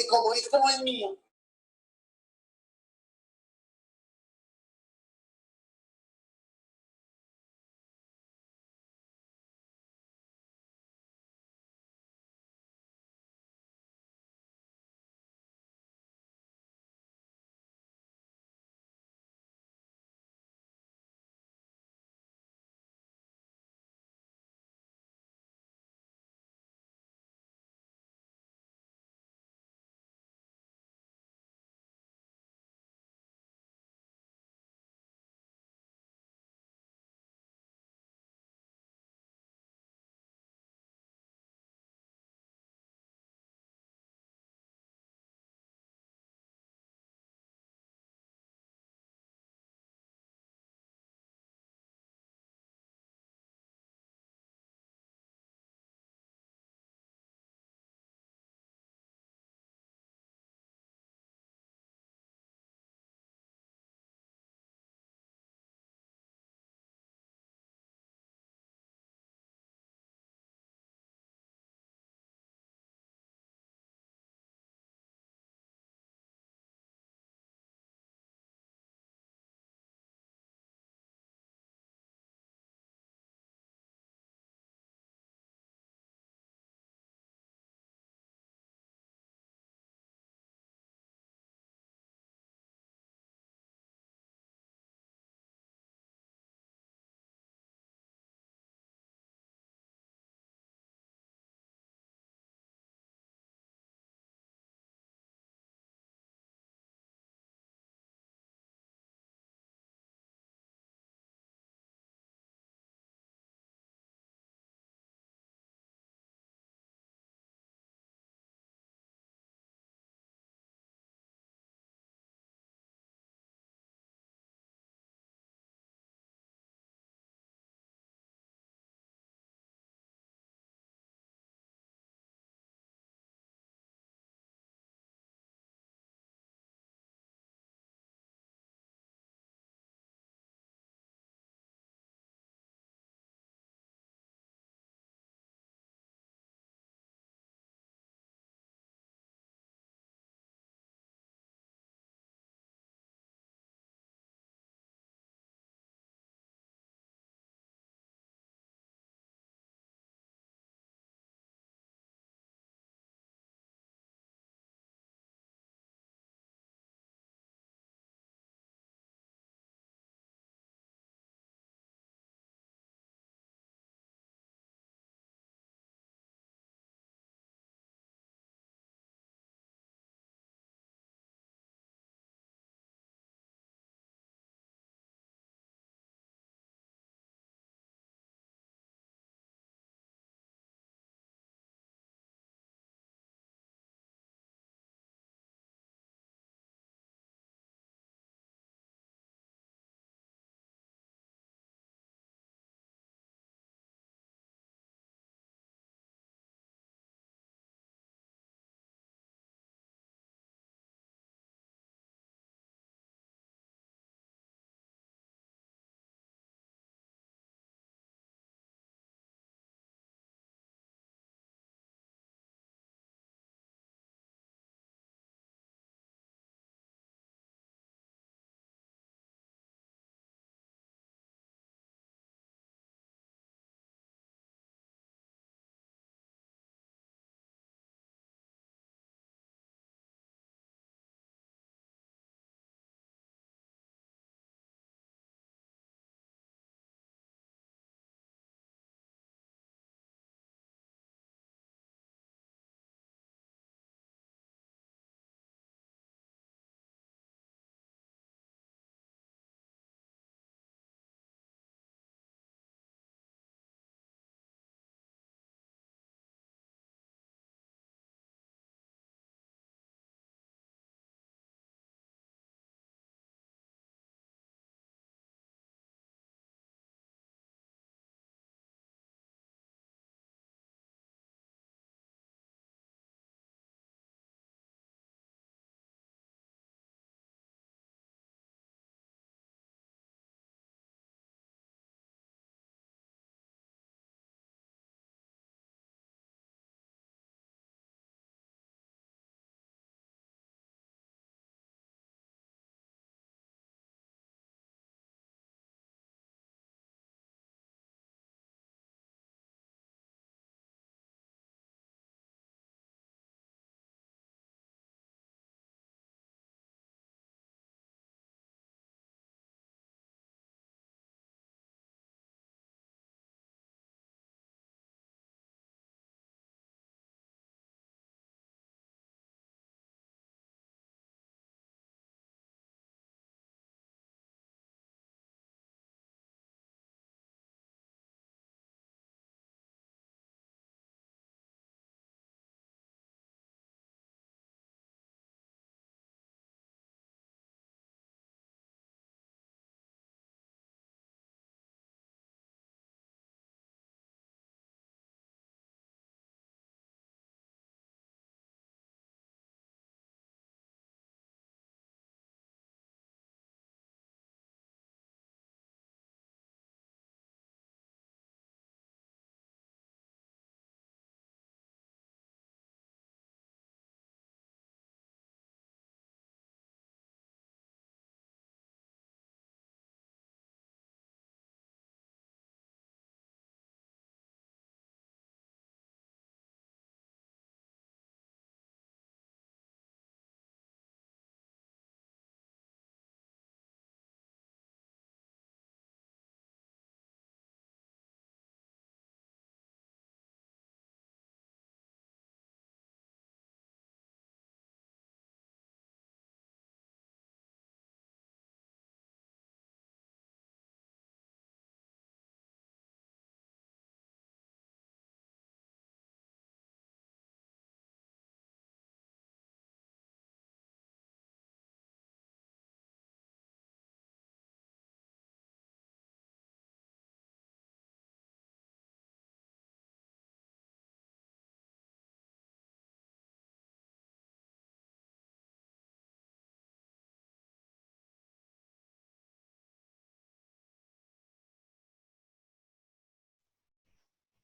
porque como esto no es mío,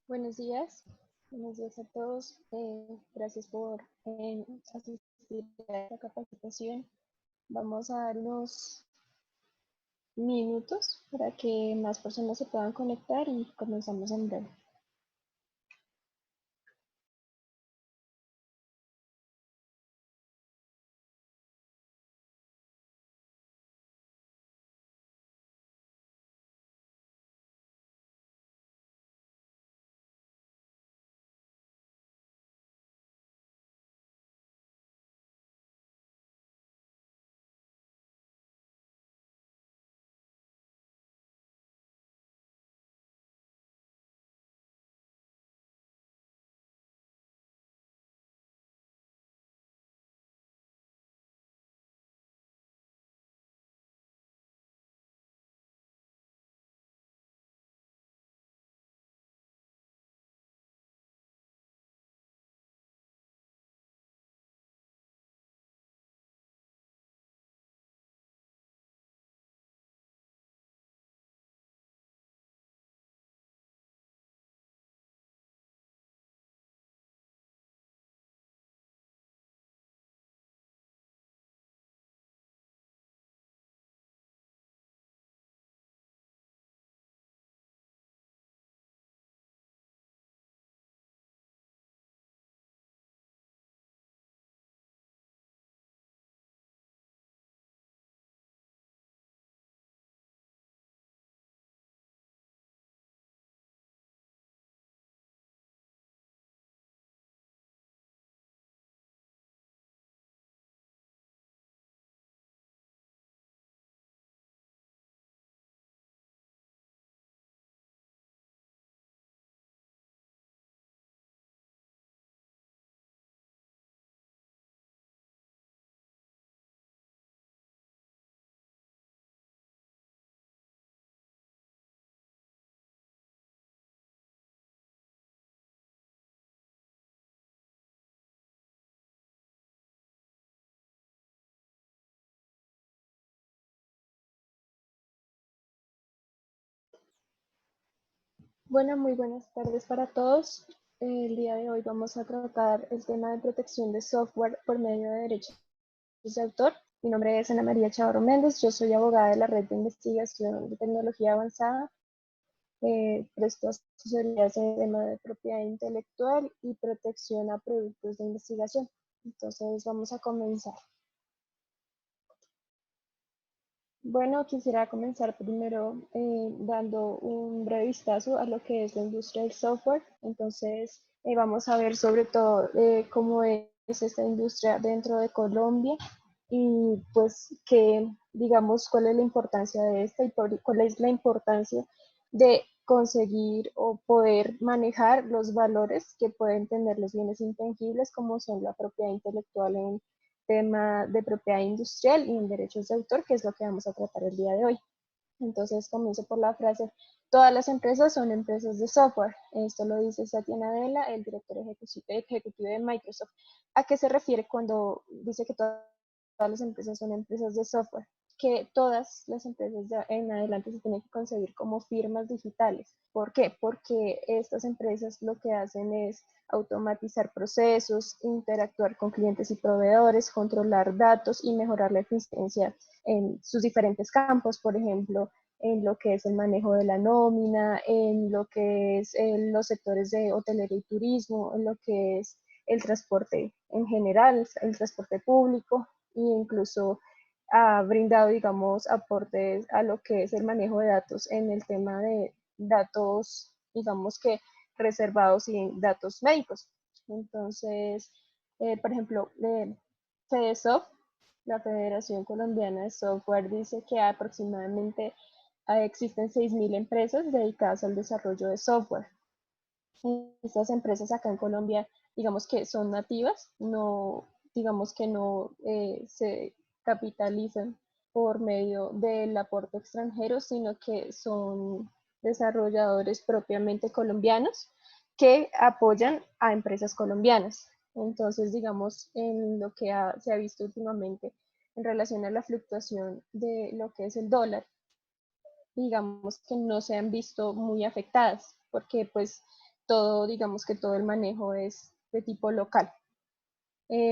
Buenos días a todos. Gracias por asistir a esta capacitación. Vamos a dar unos minutos para que más personas se puedan conectar y comenzamos en breve. Bueno, muy buenas tardes para todos. El día de hoy vamos a tratar el tema de protección de software por medio de derechos de autor. Mi nombre es Ana María Chavarro Méndez, yo soy abogada de la Red de Investigación de Tecnología Avanzada. Presto asesorías en tema de propiedad intelectual y protección a productos de investigación. Entonces vamos a comenzar. Bueno, quisiera comenzar primero dando un breve vistazo a lo que es la industria del software. Entonces, vamos a ver sobre todo cómo es esta industria dentro de Colombia y pues que, digamos, cuál es la importancia de esta y cuál es la importancia de conseguir o poder manejar los valores que pueden tener los bienes intangibles como son la propiedad intelectual en tema de propiedad industrial y en derechos de autor, que es lo que vamos a tratar el día de hoy. Entonces comienzo por la frase, todas las empresas son empresas de software. Esto lo dice Satya Nadella, el director ejecutivo de Microsoft. ¿A qué se refiere cuando dice que todas las empresas son empresas de software? Que todas las empresas de en adelante se tienen que concebir como firmas digitales. ¿Por qué? Porque estas empresas lo que hacen es automatizar procesos, interactuar con clientes y proveedores, controlar datos y mejorar la eficiencia en sus diferentes campos, por ejemplo, en lo que es el manejo de la nómina, en lo que es los sectores de hotelería y turismo, en lo que es el transporte en general, el transporte público e incluso ha brindado, digamos, aportes a lo que es el manejo de datos en el tema de datos, digamos que reservados y datos médicos. Entonces, por ejemplo, FEDESOFT, la Federación Colombiana de Software, dice que aproximadamente existen 6.000 empresas dedicadas al desarrollo de software. Estas empresas acá en Colombia, digamos que son nativas, no, digamos que no se capitalizan por medio del aporte extranjero, sino que son desarrolladores propiamente colombianos que apoyan a empresas colombianas. Entonces, digamos, en lo que se ha visto últimamente en relación a la fluctuación de lo que es el dólar, digamos que no se han visto muy afectadas, porque pues todo, digamos que todo el manejo es de tipo local.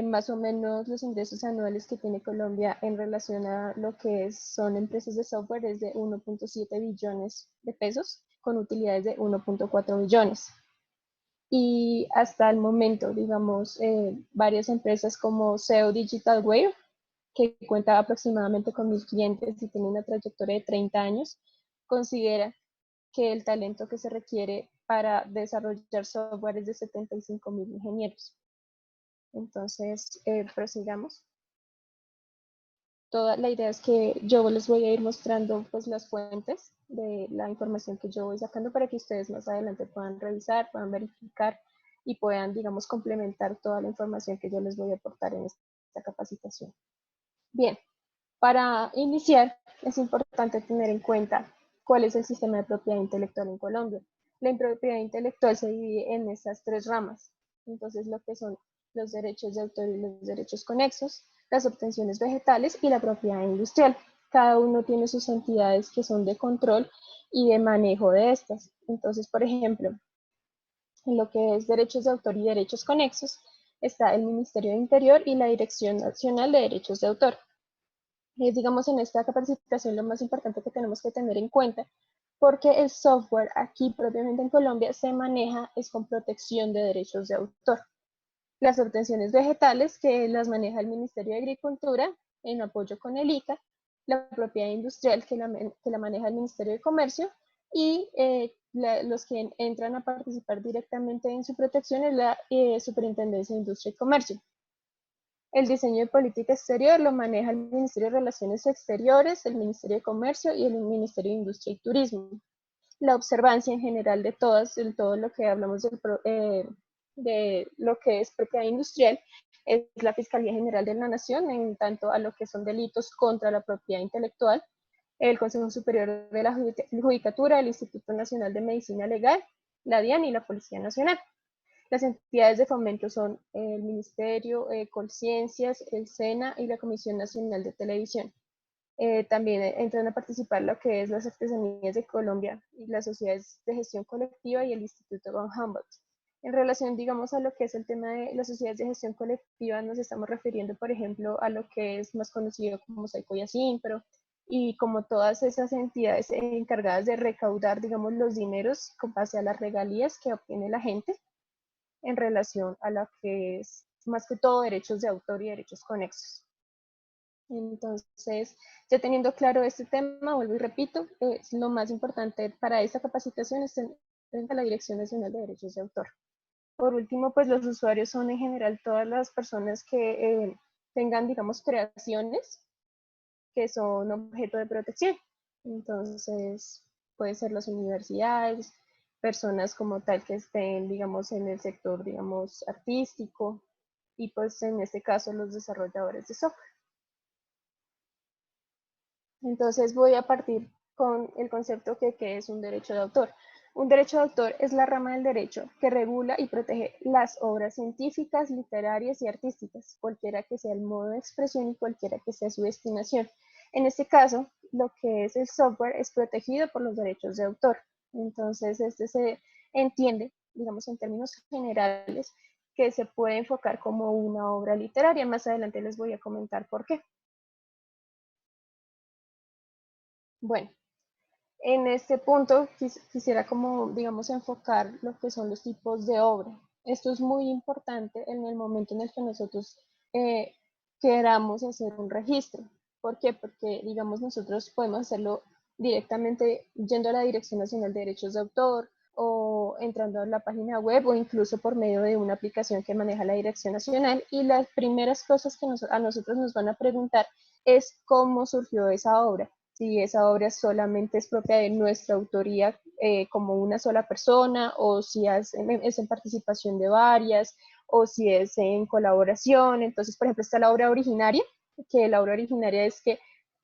Más o menos los ingresos anuales que tiene Colombia en relación a lo que son empresas de software es de 1.7 billones de pesos, con utilidades de 1.4 billones. Y hasta el momento, digamos, varias empresas como SEO Digital Wave, que cuenta aproximadamente con 1.000 clientes y tiene una trayectoria de 30 años, considera que el talento que se requiere para desarrollar software es de 75.000 ingenieros. Entonces, prosigamos. Toda la idea es que yo les voy a ir mostrando pues las fuentes de la información que yo voy sacando para que ustedes más adelante puedan revisar, puedan verificar y puedan, digamos, complementar toda la información que yo les voy a aportar en esta capacitación. Bien, para iniciar es importante tener en cuenta cuál es el sistema de propiedad intelectual en Colombia. La propiedad intelectual se divide en estas tres ramas. Entonces, lo que son los derechos de autor y los derechos conexos, las obtenciones vegetales y la propiedad industrial. Cada uno tiene sus entidades que son de control y de manejo de estas. Entonces, por ejemplo, en lo que es derechos de autor y derechos conexos, está el Ministerio de Interior y la Dirección Nacional de Derechos de Autor. Digamos, en esta capacitación lo más importante que tenemos que tener en cuenta, porque el software aquí propiamente en Colombia se maneja es con protección de derechos de autor. Las obtenciones vegetales que las maneja el Ministerio de Agricultura en apoyo con el ICA, la propiedad industrial que la maneja el Ministerio de Comercio y los que entran a participar directamente en su protección es la Superintendencia de Industria y Comercio. El diseño de política exterior lo maneja el Ministerio de Relaciones Exteriores, el Ministerio de Comercio y el Ministerio de Industria y Turismo. La observancia en general de todo lo que hablamos de lo que es propiedad industrial es la Fiscalía General de la Nación en tanto a lo que son delitos contra la propiedad intelectual, el Consejo Superior de la Judicatura, el Instituto Nacional de Medicina Legal, la DIAN y la Policía Nacional. Las entidades de fomento son el Ministerio, Colciencias, el SENA y la Comisión Nacional de Televisión. También entran a participar lo que es las Artesanías de Colombia y las sociedades de gestión colectiva y el Instituto von Humboldt. En relación, digamos, a lo que es el tema de las sociedades de gestión colectiva, nos estamos refiriendo, por ejemplo, a lo que es más conocido como Saico y Asimpro, y como todas esas entidades encargadas de recaudar, digamos, los dineros con base a las regalías que obtiene la gente en relación a lo que es más que todo derechos de autor y derechos conexos. Entonces, ya teniendo claro este tema, vuelvo y repito, lo más importante para esta capacitación es la Dirección Nacional de Derechos de Autor. Por último, pues los usuarios son en general todas las personas que tengan, digamos, creaciones que son objeto de protección. Entonces, pueden ser las universidades, personas como tal que estén, digamos, en el sector, digamos, artístico, y pues en este caso los desarrolladores de software. Entonces voy a partir con el concepto que es un derecho de autor. Un derecho de autor es la rama del derecho que regula y protege las obras científicas, literarias y artísticas, cualquiera que sea el modo de expresión y cualquiera que sea su destinación. En este caso, lo que es el software es protegido por los derechos de autor. Entonces, este se entiende, digamos en términos generales, que se puede enfocar como una obra literaria. Más adelante les voy a comentar por qué. Bueno, en este punto quisiera como, digamos, enfocar lo que son los tipos de obra. Esto es muy importante en el momento en el que nosotros eh, queramos hacer un registro. ¿Por qué? Porque, digamos, nosotros podemos hacerlo directamente yendo a la Dirección Nacional de Derechos de Autor o entrando a la página web o incluso por medio de una aplicación que maneja la Dirección Nacional. Y las primeras cosas que a nosotros nos van a preguntar es cómo surgió esa obra, si esa obra solamente es propia de nuestra autoría como una sola persona, o si es en participación de varias, o si es en colaboración. Entonces, por ejemplo, está la obra originaria, que la obra originaria es que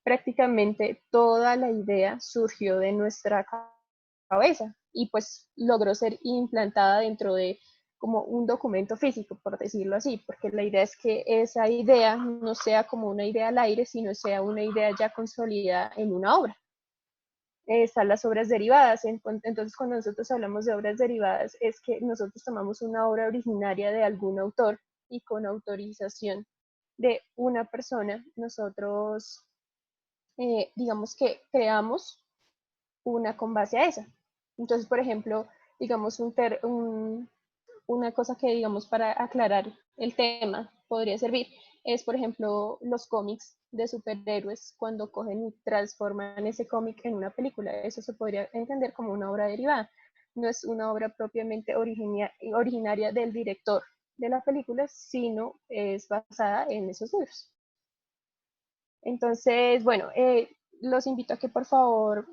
prácticamente toda la idea surgió de nuestra cabeza y pues logró ser implantada dentro de como un documento físico, por decirlo así, porque la idea es que esa idea no sea como una idea al aire, sino sea una idea ya consolidada en una obra. están las obras derivadas. Entonces, cuando nosotros hablamos de obras derivadas, es que nosotros tomamos una obra originaria de algún autor y con autorización de una persona, nosotros, digamos que creamos una con base a esa. Entonces, por ejemplo, digamos una cosa que, digamos, para aclarar el tema podría servir es, por ejemplo, los cómics de superhéroes cuando cogen y transforman ese cómic en una película. Eso se podría entender como una obra derivada. No es una obra propiamente originaria del director de la película, sino es basada en esos libros. Entonces, bueno, los invito a que por favor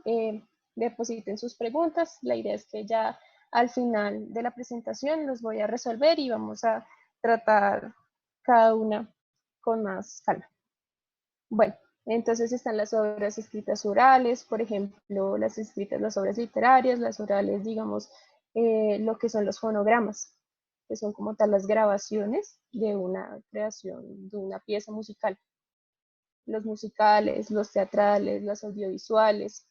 depositen sus preguntas. La idea es que ya al final de la presentación los voy a resolver y vamos a tratar cada una con más calma. Bueno, entonces están las obras escritas orales, por ejemplo, las obras literarias, las orales, digamos, lo que son los fonogramas, que son como tal las grabaciones de una creación, de una pieza musical. Los musicales, los teatrales, las audiovisuales,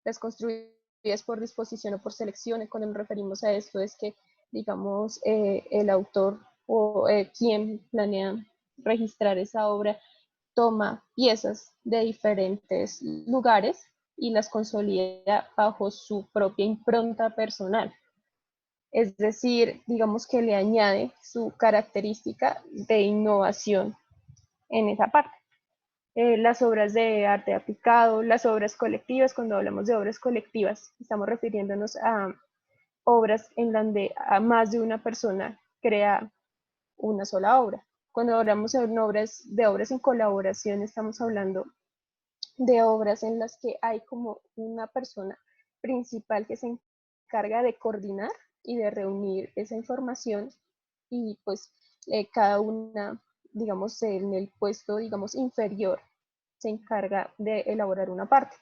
las construidas por disposición o por selección. Cuando nos referimos a esto es que, digamos, el autor o quien planea registrar esa obra toma piezas de diferentes lugares y las consolida bajo su propia impronta personal. Es decir, digamos que le añade su característica de innovación en esa parte. Las obras de arte aplicado, las obras colectivas. Cuando hablamos de obras colectivas, estamos refiriéndonos a obras en donde a más de una persona crea una sola obra. Cuando hablamos de obras en colaboración, estamos hablando de obras en las que hay como una persona principal que se encarga de coordinar y de reunir esa información y pues cada una, digamos, en el puesto, digamos, inferior se encarga de elaborar una parte.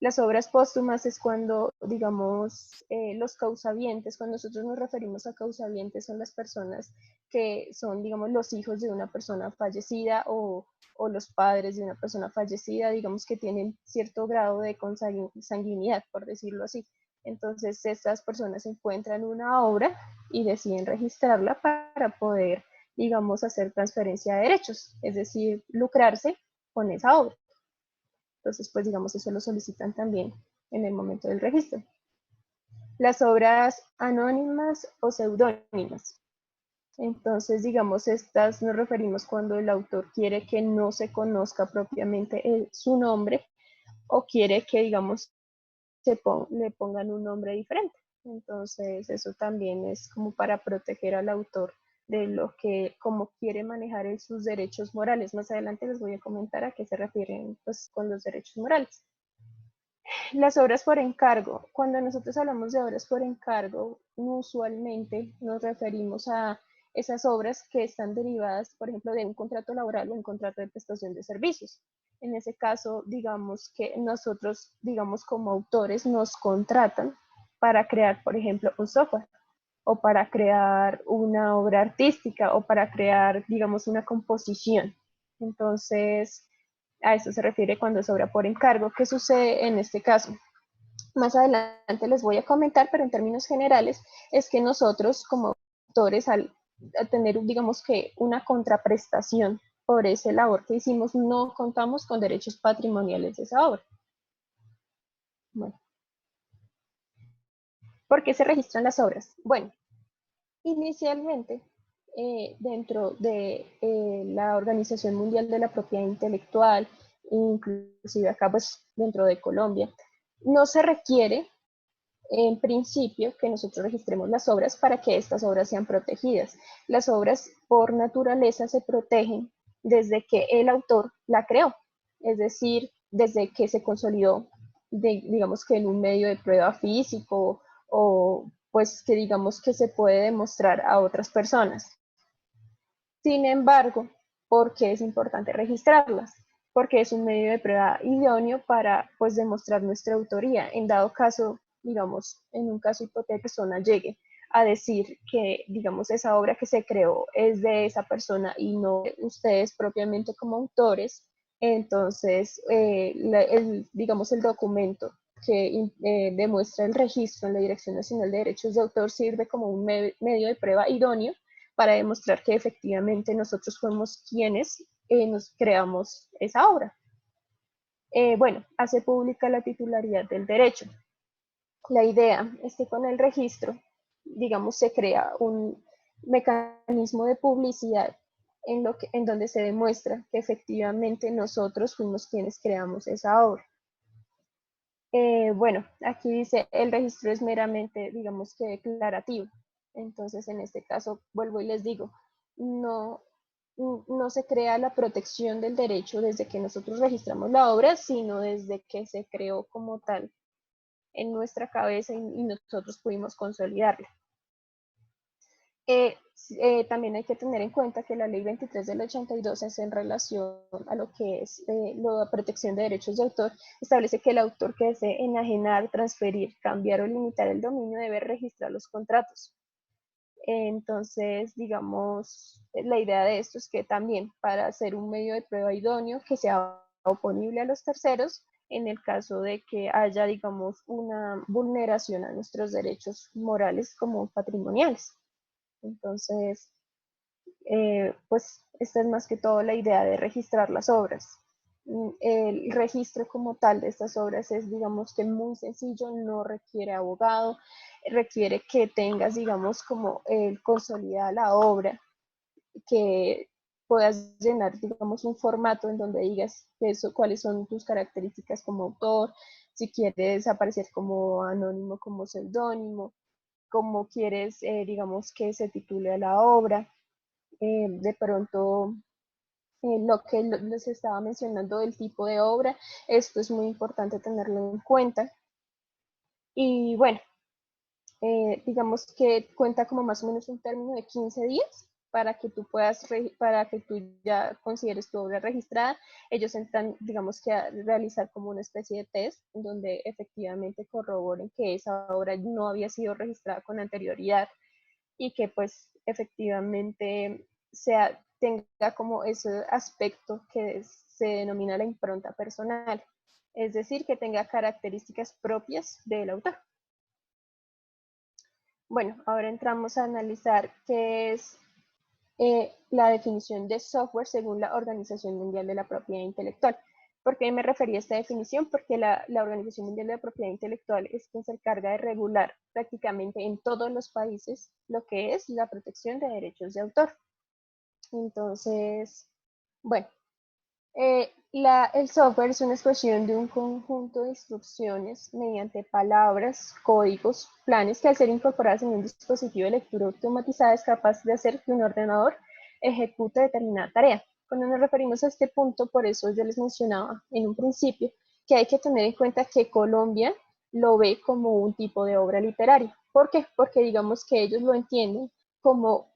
Las obras póstumas es cuando, digamos, los causavientes, cuando nosotros nos referimos a causavientes, son las personas que son, digamos, los hijos de una persona fallecida o los padres de una persona fallecida, digamos que tienen cierto grado de consanguinidad, por decirlo así. Entonces, estas personas encuentran una obra y deciden registrarla para poder, digamos, hacer transferencia de derechos, es decir, lucrarse con esa obra. Entonces, pues digamos, eso lo solicitan también en el momento del registro. Las obras anónimas o seudónimas. Entonces, digamos, estas nos referimos cuando el autor quiere que no se conozca propiamente su nombre o quiere que, digamos, le pongan un nombre diferente. Entonces, eso también es como para proteger al autor de lo que, como quiere manejar sus derechos morales. Más adelante les voy a comentar a qué se refieren pues, con los derechos morales. Las obras por encargo. Cuando nosotros hablamos de obras por encargo, usualmente nos referimos a esas obras que están derivadas, por ejemplo, de un contrato laboral o un contrato de prestación de servicios. En ese caso, digamos que nosotros, digamos como autores, nos contratan para crear, por ejemplo, un software o para crear una obra artística o para crear, digamos, una composición. Entonces, a eso se refiere cuando es obra por encargo. ¿Qué sucede en este caso? Más adelante les voy a comentar, pero en términos generales es que nosotros como autores al tener, digamos que una contraprestación por ese labor que hicimos, no contamos con derechos patrimoniales de esa obra. Bueno, ¿por qué se registran las obras? Bueno, inicialmente dentro de la Organización Mundial de la Propiedad Intelectual, inclusive acá pues dentro de Colombia, no se requiere en principio que nosotros registremos las obras para que estas obras sean protegidas. Las obras por naturaleza se protegen desde que el autor la creó, es decir, desde que se consolidó, digamos que en un medio de prueba físico o pues que digamos que se puede demostrar a otras personas. Sin embargo, ¿por qué es importante registrarlas? Porque es un medio de prueba idóneo para pues demostrar nuestra autoría. En dado caso, digamos, en un caso hipotético, persona llegue a decir que, digamos, esa obra que se creó es de esa persona y no de ustedes propiamente como autores, entonces, digamos, el documento que demuestra el registro en la Dirección Nacional de Derechos de Autor sirve como un medio de prueba idóneo para demostrar que efectivamente nosotros fuimos quienes nos creamos esa obra. Bueno, hace pública la titularidad del derecho. La idea es que con el registro, digamos, se crea un mecanismo de publicidad en donde se demuestra que efectivamente nosotros fuimos quienes creamos esa obra. Bueno, aquí dice el registro es meramente, digamos que declarativo. Entonces, en este caso, vuelvo y les digo, no, no se crea la protección del derecho desde que nosotros registramos la obra, sino desde que se creó como tal en nuestra cabeza y nosotros pudimos consolidarla. También hay que tener en cuenta que la ley 23 del 82 es en relación a lo que es la protección de derechos de autor, establece que el autor que desee enajenar, transferir, cambiar o limitar el dominio debe registrar los contratos. Entonces, digamos, la idea de esto es que también para hacer un medio de prueba idóneo que sea oponible a los terceros, en el caso de que haya, digamos, una vulneración a nuestros derechos morales como patrimoniales. Entonces, pues esta es más que todo la idea de registrar las obras. El registro como tal de estas obras es, digamos que muy sencillo, no requiere abogado, requiere que tengas, digamos, como consolidada la obra, que puedas llenar, digamos, un formato en donde digas cuáles son tus características como autor, si quieres aparecer como anónimo, como seudónimo, cómo quieres, digamos, que se titule la obra. De pronto, lo que les estaba mencionando del tipo de obra, esto es muy importante tenerlo en cuenta. Y bueno, digamos que cuenta como más o menos un término de 15 días para que tú para que tú ya consideres tu obra registrada. Ellos entran, digamos que a realizar como una especie de test donde efectivamente corroboren que esa obra no había sido registrada con anterioridad y que pues efectivamente tenga como ese aspecto que se denomina la impronta personal, es decir, que tenga características propias del autor. Bueno, ahora entramos a analizar qué es la definición de software según la Organización Mundial de la Propiedad Intelectual. ¿Por qué me refería a esta definición? Porque la Organización Mundial de la Propiedad Intelectual es quien se encarga de regular prácticamente en todos los países lo que es la protección de derechos de autor. Entonces, bueno, el software es una expresión de un conjunto de instrucciones mediante palabras, códigos, planes que al ser incorporadas en un dispositivo de lectura automatizada es capaz de hacer que un ordenador ejecute determinada tarea. Cuando nos referimos a este punto, por eso yo les mencionaba en un principio que hay que tener en cuenta que Colombia lo ve como un tipo de obra literaria. ¿Por qué? Porque digamos que ellos lo entienden como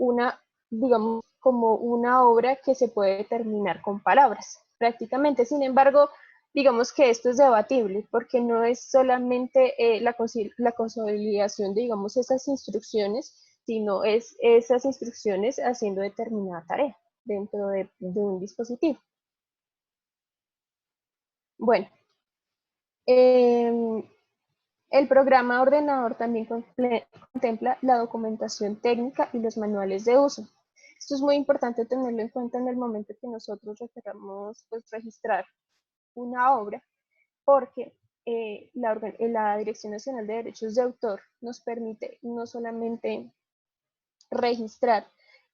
digamos, como una obra que se puede terminar con palabras, prácticamente. Sin embargo, digamos que esto es debatible, porque no es solamente la consolidación de, digamos, esas instrucciones, sino es esas instrucciones haciendo determinada tarea dentro de un dispositivo. Bueno, el programa ordenador también contempla la documentación técnica y los manuales de uso. Esto es muy importante tenerlo en cuenta en el momento que nosotros queramos pues, registrar una obra, porque la Dirección Nacional de Derechos de Autor nos permite no solamente registrar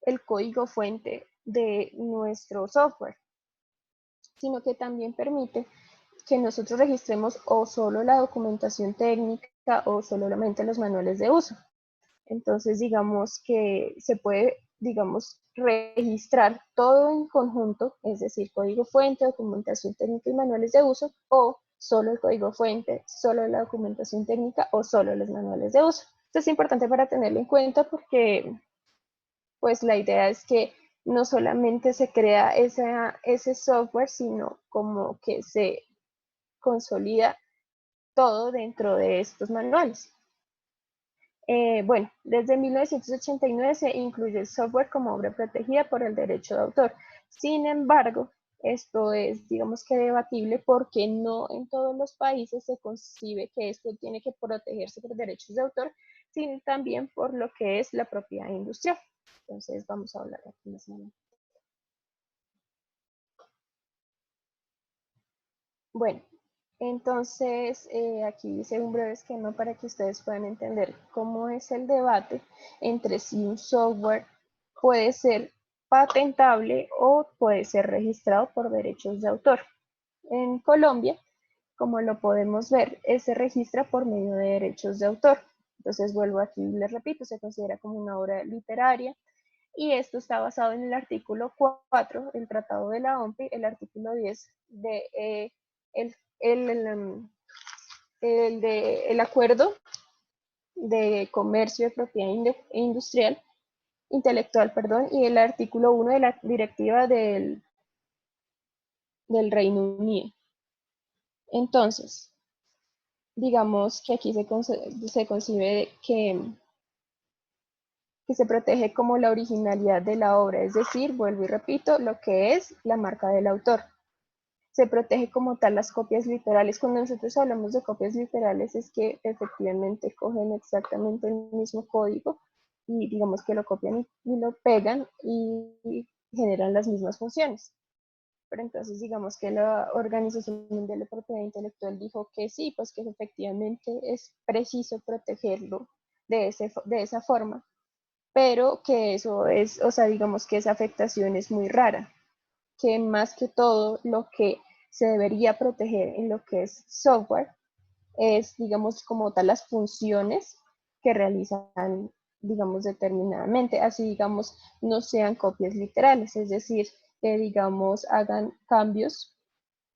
el código fuente de nuestro software, sino que también permite que nosotros registremos o solo la documentación técnica o solamente los manuales de uso. Entonces, digamos que se puede, digamos, registrar todo en conjunto, es decir, código fuente, documentación técnica y manuales de uso, o solo el código fuente, solo la documentación técnica o solo los manuales de uso. Esto es importante para tenerlo en cuenta porque, pues, la idea es que no solamente se crea ese software, sino como que se consolida todo dentro de estos manuales. Bueno, desde 1989 se incluye el software como obra protegida por el derecho de autor. Sin embargo, Esto es, digamos que debatible porque no en todos los países se concibe que esto tiene que protegerse por derechos de autor, sino también por lo que es la propiedad industrial. Entonces vamos a hablar aquí más adelante. Bueno, entonces aquí hice un breve esquema para que ustedes puedan entender cómo es el debate entre si un software puede ser patentable o puede ser registrado por derechos de autor. En Colombia, como lo podemos ver, se registra por medio de derechos de autor. Entonces vuelvo aquí y les repito, se considera como una obra literaria y esto está basado en el artículo 4 del Tratado de la OMPI, el artículo 10 de el, el, el acuerdo de comercio de propiedad industrial, intelectual, perdón, y el artículo 1 de la directiva del Reino Unido. Entonces, digamos que aquí se concibe que se protege como la originalidad de la obra, es decir, vuelvo y repito, lo que es la marca del autor. Se protege como tal las copias literales. Cuando nosotros hablamos de copias literales es que efectivamente cogen exactamente el mismo código y digamos que lo copian y lo pegan y generan las mismas funciones. Pero entonces digamos que la Organización Mundial de Propiedad Intelectual dijo que sí, pues que efectivamente es preciso protegerlo de esa forma, pero que eso es, o sea, digamos que esa afectación es muy rara, que más que todo lo que se debería proteger en lo que es software es, digamos, como tal las funciones que realizan, digamos, determinadamente, así, digamos, no sean copias literales, es decir, que, digamos, hagan cambios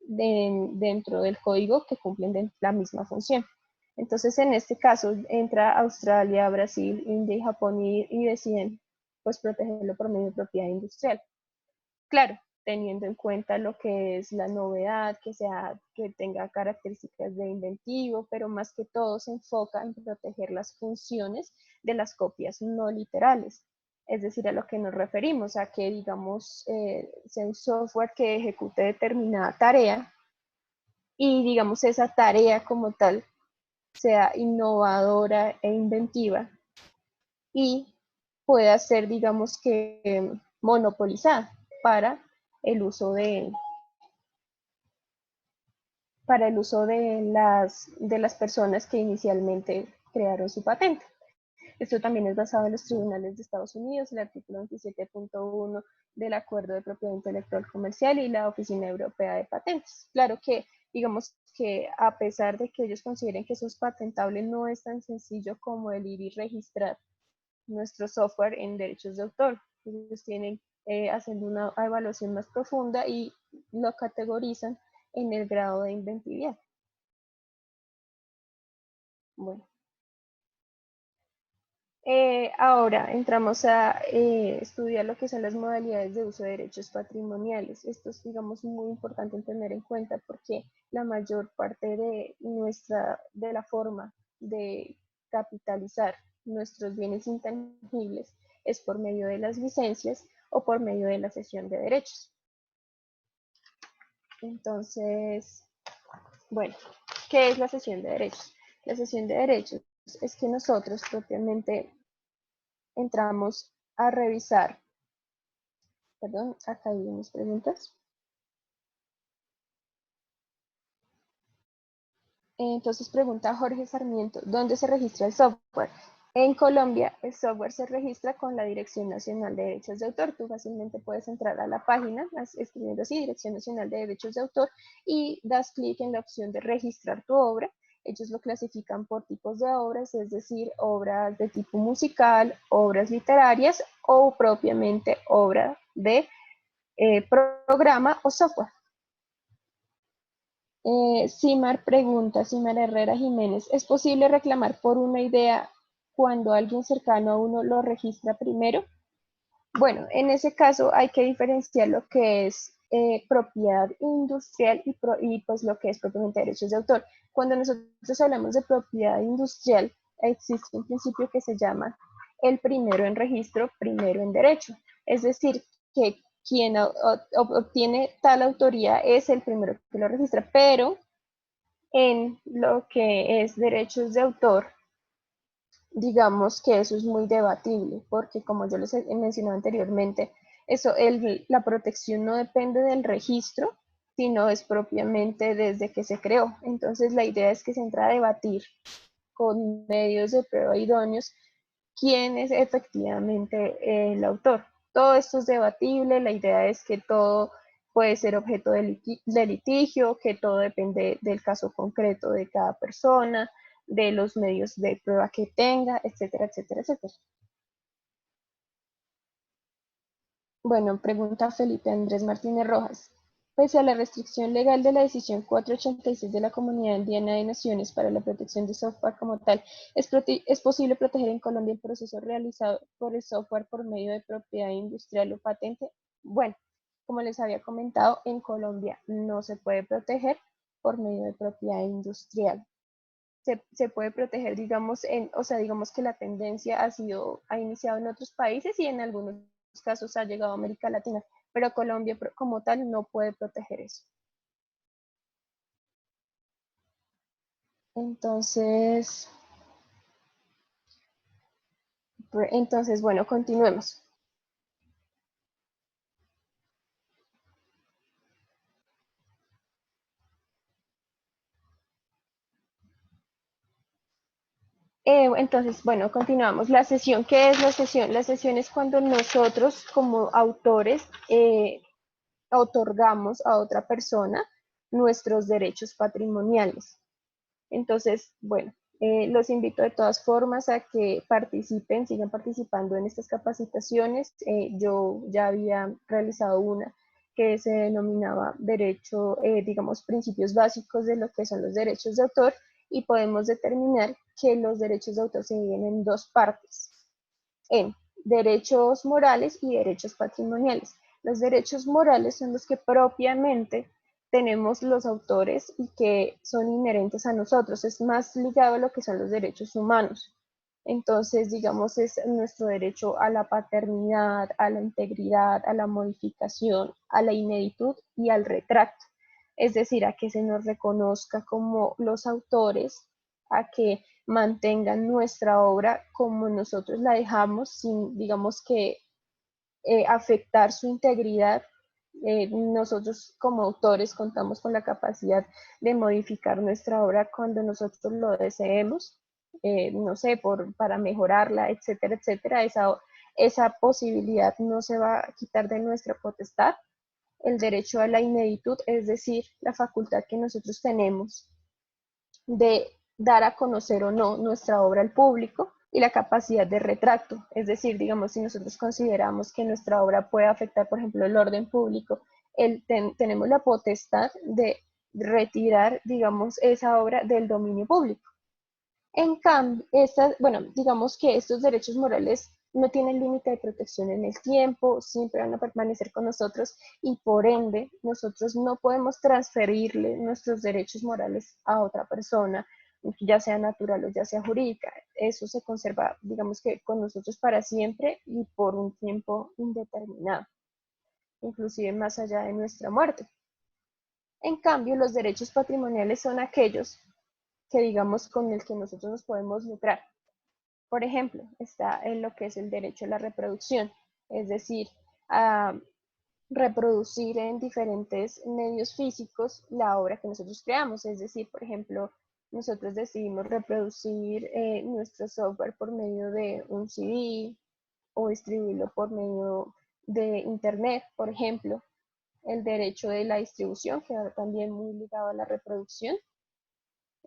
dentro del código que cumplen la misma función. Entonces, en este caso, entra Australia, Brasil, India y Japón y deciden, pues, protegerlo por medio de propiedad industrial. Claro, teniendo en cuenta lo que es la novedad, que tenga características de inventivo, pero más que todo se enfoca en proteger las funciones de las copias no literales. Es decir, a lo que nos referimos, a que, digamos, sea un software que ejecute determinada tarea y, digamos, esa tarea como tal sea innovadora e inventiva y pueda ser, digamos que, monopolizada para el uso de las personas que inicialmente crearon su patente. Esto también es basado en los tribunales de Estados Unidos, el artículo 27.1 del Acuerdo de Propiedad Intelectual Comercial y la Oficina Europea de Patentes. Claro que, digamos que a pesar de que ellos consideren que eso es patentable, no es tan sencillo como el ir y registrar nuestro software en derechos de autor. Ellos tienen haciendo una evaluación más profunda y lo categorizan en el grado de inventividad. Bueno, ahora entramos a estudiar lo que son las modalidades de uso de derechos patrimoniales. Esto es, digamos, muy importante en tener en cuenta porque la mayor parte de la forma de capitalizar nuestros bienes intangibles es por medio de las licencias o por medio de la cesión de derechos. Entonces, bueno, ¿qué es la cesión de derechos? La cesión de derechos es que nosotros propiamente entramos a revisar, perdón, acá hay unas preguntas. Entonces pregunta Jorge Sarmiento, ¿dónde se registra el software? En Colombia, el software se registra con la Dirección Nacional de Derechos de Autor. Tú fácilmente puedes entrar a la página escribiendo así, Dirección Nacional de Derechos de Autor, y das clic en la opción de registrar tu obra. Ellos lo clasifican por tipos de obras, es decir, obras de tipo musical, obras literarias o propiamente obra de programa o software. Simar pregunta, Simar Herrera Jiménez, ¿es posible reclamar por una idea cuando alguien cercano a uno lo registra primero? Bueno, en ese caso hay que diferenciar lo que es propiedad industrial y pues lo que es propiamente derechos de autor. Cuando nosotros hablamos de propiedad industrial, existe un principio que se llama el primero en registro, primero en derecho. Es decir, que quien obtiene tal autoría es el primero que lo registra, pero en lo que es derechos de autor, digamos que eso es muy debatible, porque como yo les he mencionado anteriormente, la protección no depende del registro, sino es propiamente desde que se creó. Entonces la idea es que se entra a debatir con medios de prueba idóneos quién es efectivamente el autor. Todo esto es debatible, la idea es que todo puede ser objeto de litigio, que todo depende del caso concreto de cada persona, de los medios de prueba que tenga, etcétera, etcétera, etcétera. Bueno, pregunta Felipe Andrés Martínez Rojas. Pese a la restricción legal de la decisión 486 de la Comunidad Andina de Naciones para la protección de software como tal, ¿es posible proteger en Colombia el proceso realizado por el software por medio de propiedad industrial o patente? Bueno, como les había comentado, en Colombia no se puede proteger por medio de propiedad industrial. Se puede proteger, digamos, o sea, digamos que la tendencia ha iniciado en otros países y en algunos casos ha llegado a América Latina, pero Colombia como tal no puede proteger eso. Entonces, bueno, continuemos. Entonces, bueno, continuamos. La sesión, ¿qué es la sesión? La sesión es cuando nosotros como autores otorgamos a otra persona nuestros derechos patrimoniales. Entonces, bueno, los invito de todas formas a que participen, sigan participando en estas capacitaciones. Yo ya había realizado una que se denominaba derecho, digamos, principios básicos de lo que son los derechos de autor, y podemos determinar que los derechos de autor se dividen en dos partes, en derechos morales y derechos patrimoniales. Los derechos morales son los que propiamente tenemos los autores y que son inherentes a nosotros, es más ligado a lo que son los derechos humanos. Entonces, digamos, es nuestro derecho a la paternidad, a la integridad, a la modificación, a la ineditud y al retracto. Es decir, a que se nos reconozca como los autores, a que mantengan nuestra obra como nosotros la dejamos, sin, digamos que, afectar su integridad. Nosotros como autores contamos con la capacidad de modificar nuestra obra cuando nosotros lo deseemos, no sé, para mejorarla, etcétera, etcétera. Esa posibilidad no se va a quitar de nuestra potestad. El derecho a la ineditud, es decir, la facultad que nosotros tenemos de dar a conocer o no nuestra obra al público, y la capacidad de retracto, es decir, digamos, si nosotros consideramos que nuestra obra puede afectar, por ejemplo, el orden público, tenemos la potestad de retirar, digamos, esa obra del dominio público. En cambio, bueno, digamos que estos derechos morales no tienen límite de protección en el tiempo, siempre van a permanecer con nosotros, y por ende nosotros no podemos transferirle nuestros derechos morales a otra persona, ya sea natural o ya sea jurídica. Eso se conserva, digamos que con nosotros para siempre y por un tiempo indeterminado, inclusive más allá de nuestra muerte. En cambio, los derechos patrimoniales son aquellos que, digamos, con el que nosotros nos podemos lucrar. Por ejemplo, está en lo que es el derecho a la reproducción, es decir, a reproducir en diferentes medios físicos la obra que nosotros creamos. Es decir, por ejemplo, nosotros decidimos reproducir nuestro software por medio de un CD o distribuirlo por medio de Internet, por ejemplo. El derecho de la distribución, que ahora también muy ligado a la reproducción,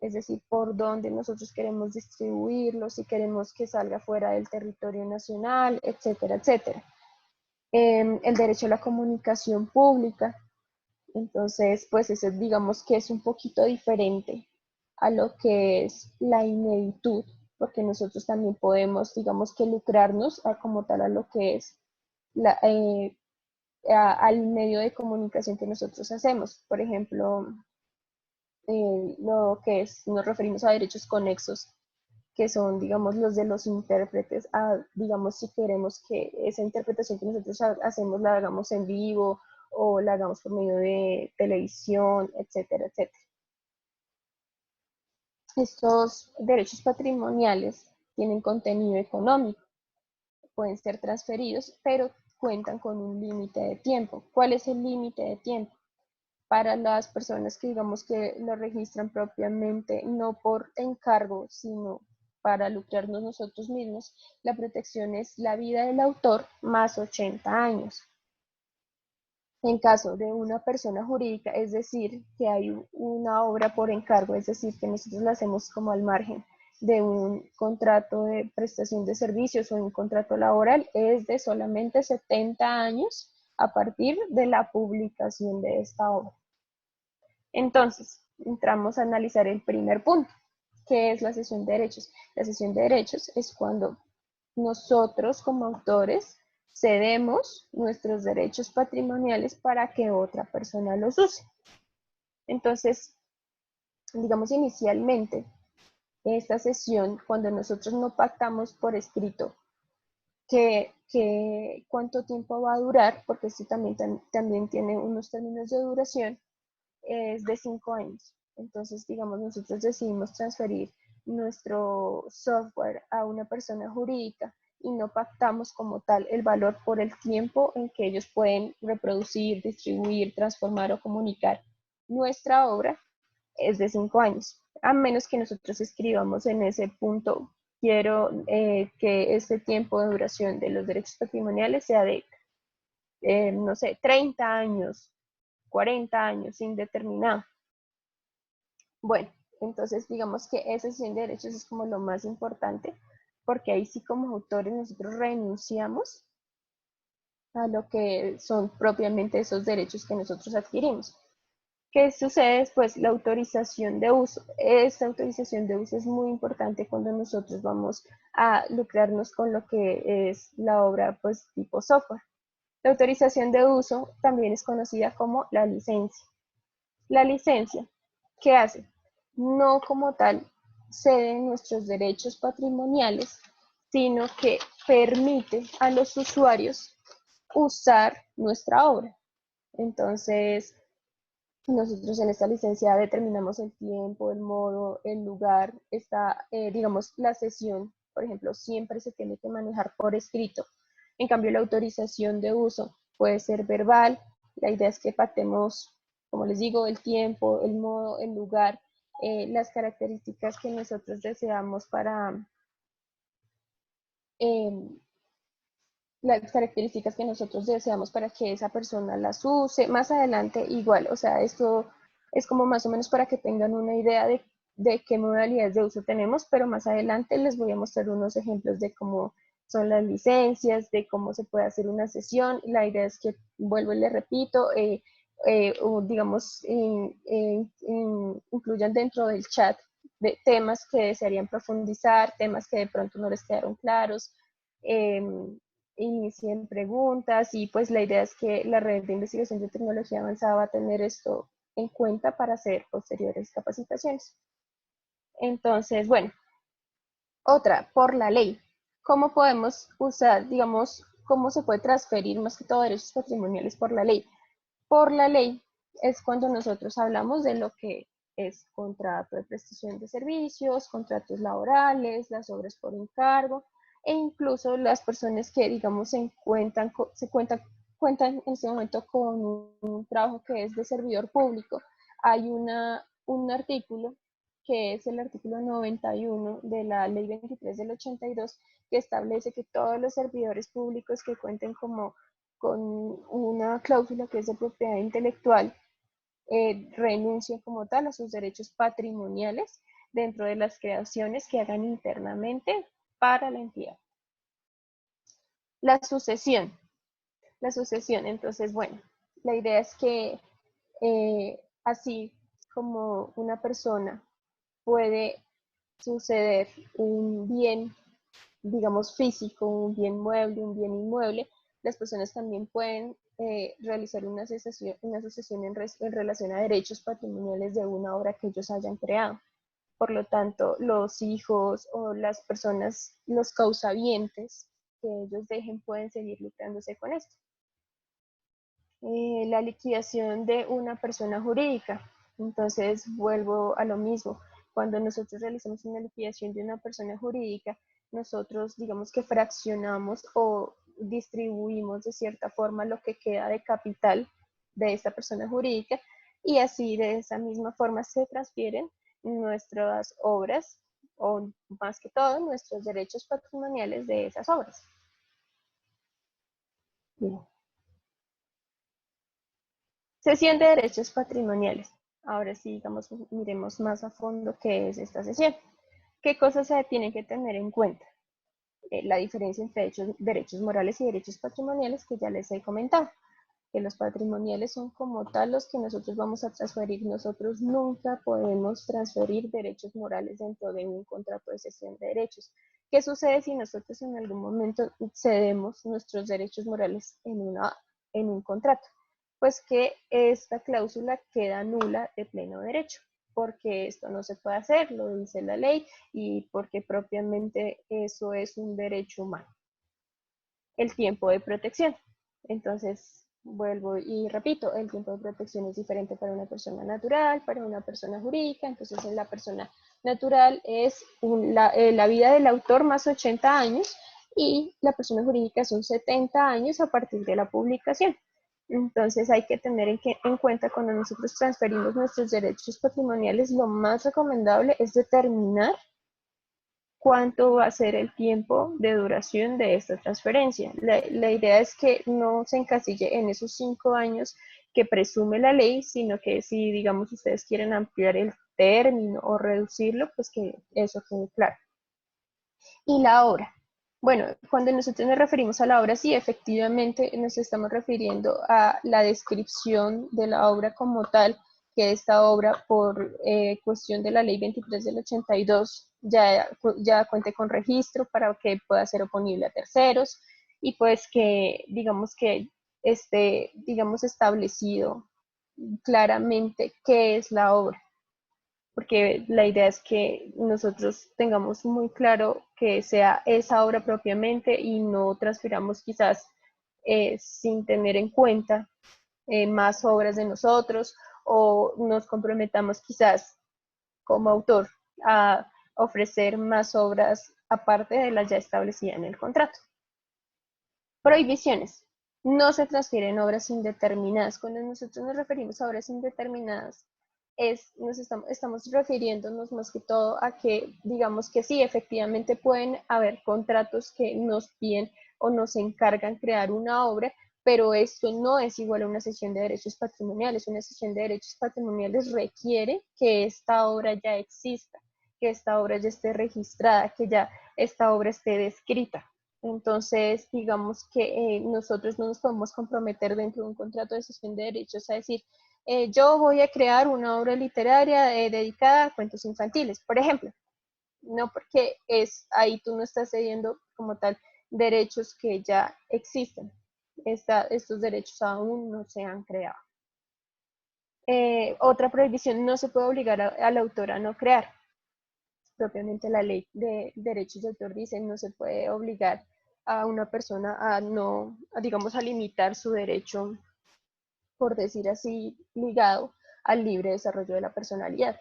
es decir, por dónde nosotros queremos distribuirlo, si queremos que salga fuera del territorio nacional, etcétera, etcétera. El derecho a la comunicación pública, entonces, pues eso digamos que es un poquito diferente a lo que es la ineditud, porque nosotros también podemos, digamos que lucrarnos como tal a lo que es la, al medio de comunicación que nosotros hacemos. Por ejemplo, lo que es, nos referimos a derechos conexos, que son, digamos, los de los intérpretes, digamos, si queremos que esa interpretación que nosotros hacemos la hagamos en vivo o la hagamos por medio de televisión, etcétera, etcétera. Estos derechos patrimoniales tienen contenido económico, pueden ser transferidos, pero cuentan con un límite de tiempo. ¿Cuál es el límite de tiempo? Para las personas que digamos que lo registran propiamente, no por encargo, sino para lucrarnos nosotros mismos, la protección es la vida del autor más 80 años. En caso de una persona jurídica, es decir, que hay una obra por encargo, es decir, que nosotros la hacemos como al margen de un contrato de prestación de servicios o un contrato laboral, es de solamente 70 años a partir de la publicación de esta obra. Entonces, entramos a analizar el primer punto, que es la cesión de derechos. La cesión de derechos es cuando nosotros como autores cedemos nuestros derechos patrimoniales para que otra persona los use. Entonces, digamos inicialmente, esta cesión, cuando nosotros no pactamos por escrito que cuánto tiempo va a durar, porque esto también tiene unos términos de duración, es de 5 años. Entonces, digamos, nosotros decidimos transferir nuestro software a una persona jurídica y no pactamos como tal el valor por el tiempo en que ellos pueden reproducir, distribuir, transformar o comunicar nuestra obra, es de 5 años. A menos que nosotros escribamos en ese punto, quiero que este tiempo de duración de los derechos patrimoniales sea de, no sé, 30 años, 40 años, indeterminado. Bueno, entonces digamos que esa cesión de derechos es como lo más importante, porque ahí sí como autores nosotros renunciamos a lo que son propiamente esos derechos que nosotros adquirimos. ¿Qué sucede después? La autorización de uso. Esta autorización de uso es muy importante cuando nosotros vamos a lucrarnos con lo que es la obra pues tipo software. La autorización de uso también es conocida como la licencia. La licencia, ¿qué hace? No como tal cede nuestros derechos patrimoniales, sino que permite a los usuarios usar nuestra obra. Entonces, nosotros en esta licencia determinamos el tiempo, el modo, el lugar, digamos, la sesión, por ejemplo, siempre se tiene que manejar por escrito. En cambio, la autorización de uso puede ser verbal. La idea es que pactemos, como les digo, el tiempo, el modo, el lugar, las características que nosotros deseamos eh, las características que nosotros deseamos para que esa persona las use. Más adelante igual, o sea, esto es como más o menos para que tengan una idea de qué modalidades de uso tenemos, pero más adelante les voy a mostrar unos ejemplos de cómo son las licencias, de cómo se puede hacer una sesión. La idea es que, vuelvo y le repito, digamos, incluyan dentro del chat de temas que desearían profundizar, temas que de pronto no les quedaron claros, eh, inicien preguntas y pues la idea es que la red de investigación de tecnología avanzada va a tener esto en cuenta para hacer posteriores capacitaciones. Entonces, bueno, otra, por la ley. ¿Cómo podemos usar, digamos, cómo se puede transferir más que todo derechos patrimoniales por la ley? Por la ley es cuando nosotros hablamos de lo que es contrato de prestación de servicios, contratos laborales, las obras por encargo, e incluso las personas que, digamos, cuentan en este momento con un trabajo que es de servidor público. Hay un artículo que es el artículo 91 de la ley 23 del 82, que establece que todos los servidores públicos que cuenten con una cláusula que es de propiedad intelectual, renuncia como tal a sus derechos patrimoniales dentro de las creaciones que hagan internamente para la entidad. La sucesión. La sucesión, entonces, bueno, la idea es que así como una persona puede suceder un bien, digamos, físico, un bien mueble, un bien inmueble, las personas también pueden realizar una sucesión en relación a derechos patrimoniales de una obra que ellos hayan creado. por lo tanto, los hijos o las personas, los causavientes que ellos dejen pueden seguir lucrándose con esto. La liquidación de una persona jurídica. Entonces, vuelvo a lo mismo. Cuando nosotros realizamos una liquidación de una persona jurídica, nosotros digamos que fraccionamos o distribuimos de cierta forma lo que queda de capital de esta persona jurídica y así de esa misma forma se transfieren nuestras obras o más que todo nuestros derechos patrimoniales de esas obras. Bien. Sesión de derechos patrimoniales. Ahora sí, digamos, miremos más a fondo qué es esta sesión. ¿Qué cosas se tienen que tener en cuenta? La diferencia entre derechos morales y derechos patrimoniales que ya les he comentado. Que los patrimoniales son como tal los que nosotros vamos a transferir. Nosotros nunca podemos transferir derechos morales dentro de un contrato de cesión de derechos. ¿Qué sucede si nosotros en algún momento cedemos nuestros derechos morales en un contrato? Pues que esta cláusula queda nula de pleno derecho, porque esto no se puede hacer, lo dice la ley, y porque propiamente eso es un derecho humano. El tiempo de protección. Entonces, vuelvo y repito, el tiempo de protección es diferente para una persona natural, para una persona jurídica. Entonces, en la persona natural es la vida del autor más 80 años y la persona jurídica son 70 años a partir de la publicación. Entonces hay que tener en cuenta cuando nosotros transferimos nuestros derechos patrimoniales, lo más recomendable es determinar cuánto va a ser el tiempo de duración de esta transferencia. La idea es que no se encasille en esos 5 años que presume la ley, sino que si, digamos, ustedes quieren ampliar el término o reducirlo, pues que eso quede claro. Y la obra. Bueno, cuando nosotros nos referimos a la obra, sí, efectivamente nos estamos refiriendo a la descripción de la obra como tal, que esta obra, por cuestión de la ley 23 del 82, ya cuente con registro para que pueda ser oponible a terceros y pues que, digamos que esté, digamos, establecido claramente qué es la obra, porque la idea es que nosotros tengamos muy claro que sea esa obra propiamente y no transfiramos quizás sin tener en cuenta más obras de nosotros o nos comprometamos quizás como autor a ofrecer más obras aparte de las ya establecidas en el contrato. Prohibiciones. No se transfieren obras indeterminadas. Cuando nosotros nos referimos a obras indeterminadas, estamos refiriéndonos más que todo a que, digamos que sí, efectivamente pueden haber contratos que nos piden o nos encargan crear una obra, pero esto no es igual a una cesión de derechos patrimoniales. Una cesión de derechos patrimoniales requiere que esta obra ya exista, que esta obra ya esté registrada, que ya esta obra esté descrita. Entonces, digamos que nosotros no nos podemos comprometer dentro de un contrato de cesión de derechos a decir, yo voy a crear una obra literaria dedicada a cuentos infantiles, por ejemplo. No, porque ahí tú no estás cediendo como tal derechos que ya existen. Estos derechos aún no se han creado. Otra prohibición, no se puede obligar al autor a no crear. Propiamente la ley de derechos de autor dice no se puede obligar a una persona a no, digamos, a limitar su derecho, por decir así, ligado al libre desarrollo de la personalidad.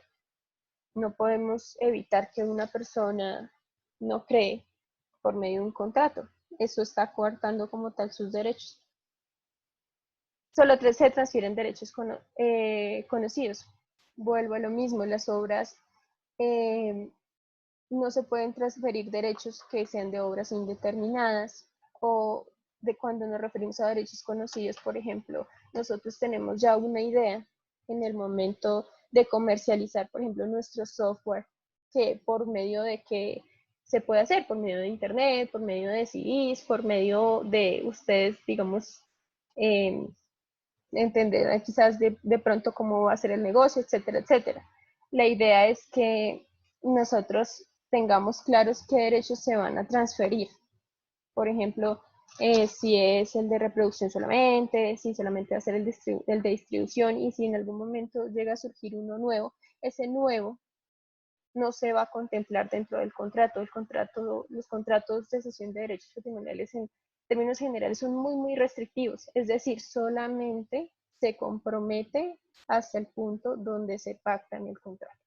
No podemos evitar que una persona no cree por medio de un contrato. Eso está coartando como tal sus derechos. Solo se transfieren derechos conocidos. Vuelvo a lo mismo, las obras no se pueden transferir derechos que sean de obras indeterminadas o de cuando nos referimos a derechos conocidos, por ejemplo, nosotros tenemos ya una idea en el momento de comercializar, por ejemplo, nuestro software, que por medio de que se puede hacer, por medio de internet, por medio de CDs, por medio de ustedes, digamos, eh, entender quizás de pronto cómo va a ser el negocio, etcétera, etcétera. La idea es que nosotros tengamos claros qué derechos se van a transferir. Por ejemplo, si es el de reproducción solamente, si solamente va a ser el de distribución y si en algún momento llega a surgir uno nuevo, ese nuevo no se va a contemplar dentro del contrato. Los contratos de cesión de derechos patrimoniales en términos generales son muy, muy restrictivos, es decir, solamente se compromete hasta el punto donde se pacta en el contrato.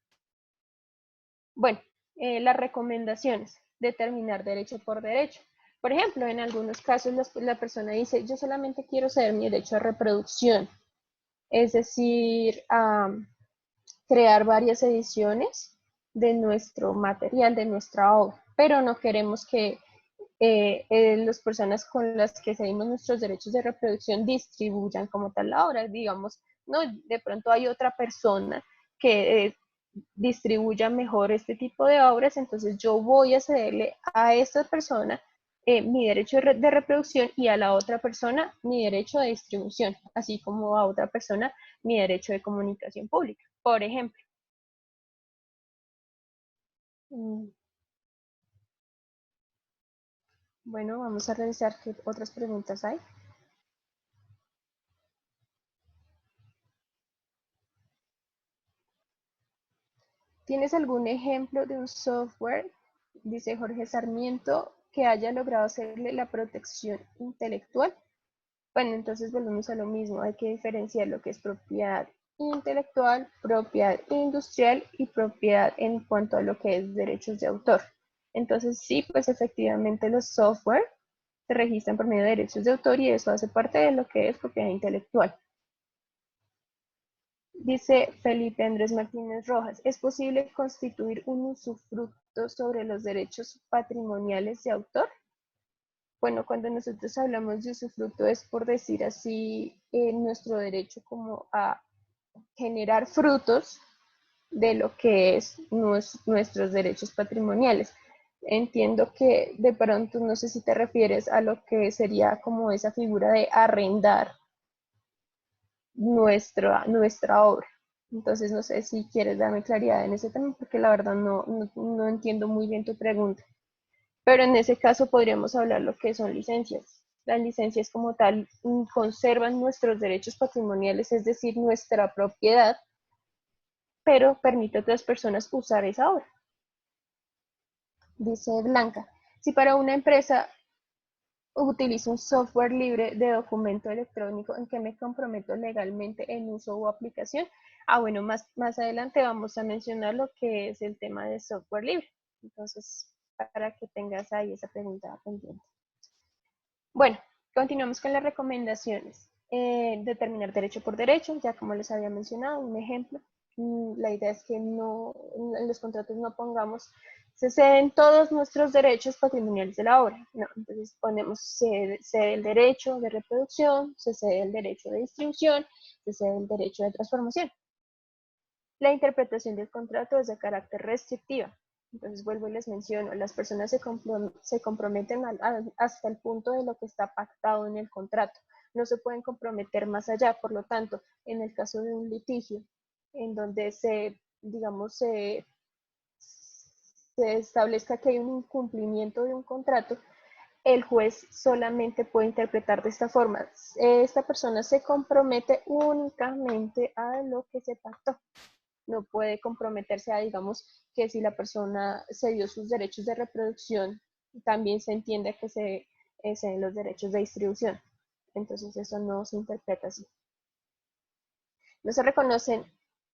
Bueno, las recomendaciones, determinar derecho por derecho. Por ejemplo, en algunos casos la persona dice, yo solamente quiero ceder mi derecho a reproducción, es decir, crear varias ediciones de nuestro material, de nuestra obra, pero no queremos que las personas con las que cedimos nuestros derechos de reproducción distribuyan como tal la obra. Digamos, no, de pronto hay otra persona que distribuya mejor este tipo de obras, entonces yo voy a cederle a esta persona mi derecho de reproducción y a la otra persona mi derecho de distribución, así como a otra persona mi derecho de comunicación pública, por ejemplo. Bueno, vamos a revisar qué otras preguntas hay. ¿Tienes algún ejemplo de un software, dice Jorge Sarmiento, que haya logrado hacerle la protección intelectual? Bueno, entonces volvemos a lo mismo, hay que diferenciar lo que es propiedad intelectual, propiedad industrial y propiedad en cuanto a lo que es derechos de autor. Entonces sí, pues efectivamente los software se registran por medio de derechos de autor y eso hace parte de lo que es propiedad intelectual. Dice Felipe Andrés Martínez Rojas, ¿es posible constituir un usufructo sobre los derechos patrimoniales de autor? Bueno, cuando nosotros hablamos de usufructo es por decir así nuestro derecho como a generar frutos de lo que es nuestros derechos patrimoniales. Entiendo que de pronto, no sé si te refieres a lo que sería como esa figura de arrendar nuestra obra. Entonces, no sé si quieres darme claridad en ese tema, porque la verdad no entiendo muy bien tu pregunta. Pero en ese caso podríamos hablar lo que son licencias. Las licencias como tal conservan nuestros derechos patrimoniales, es decir, nuestra propiedad, pero permite a otras personas usar esa obra. Dice Blanca, si para una empresa utilizo un software libre de documento electrónico en que me comprometo legalmente en uso o aplicación. Bueno, más adelante vamos a mencionar lo que es el tema de software libre. Entonces, para que tengas ahí esa pregunta pendiente. Bueno, continuamos con las recomendaciones. Determinar derecho por derecho, ya como les había mencionado, un ejemplo. La idea es que no, en los contratos no pongamos, se ceden todos nuestros derechos patrimoniales de la obra. No, entonces ponemos, se cede el derecho de reproducción, se cede el derecho de distribución, se cede el derecho de transformación. La interpretación del contrato es de carácter restrictiva. Entonces vuelvo y les menciono, las personas se comprometen hasta el punto de lo que está pactado en el contrato. No se pueden comprometer más allá. Por lo tanto, en el caso de un litigio, en donde digamos, se establezca que hay un incumplimiento de un contrato, el juez solamente puede interpretar de esta forma. Esta persona se compromete únicamente a lo que se pactó. No puede comprometerse a, digamos, que si la persona cedió sus derechos de reproducción, también se entiende que se ceden los derechos de distribución. Entonces eso no se interpreta así. No se reconocen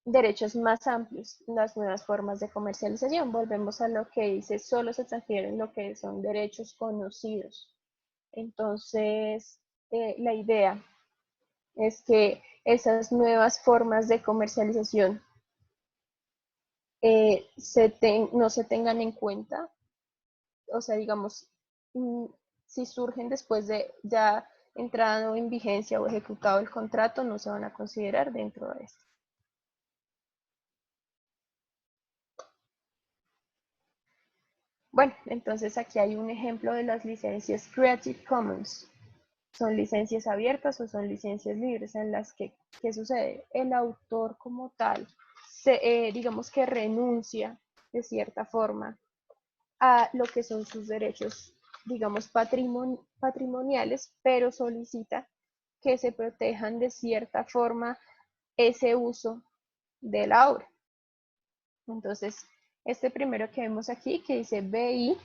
derechos más amplios, las nuevas formas de comercialización. Volvemos a lo que dice, solo se transfieren lo que son derechos conocidos. Entonces, la idea es que esas nuevas formas de comercialización no se tengan en cuenta, o sea, digamos, si surgen después de ya entrado en vigencia o ejecutado el contrato, no se van a considerar dentro de esto. Bueno, entonces aquí hay un ejemplo de las licencias Creative Commons. Son licencias abiertas o son licencias libres en las que, ¿qué sucede? El autor como tal, digamos que renuncia de cierta forma a lo que son sus derechos, digamos, patrimoniales, pero solicita que se protejan de cierta forma ese uso de la obra. Entonces, Este primero que vemos aquí, que dice BI,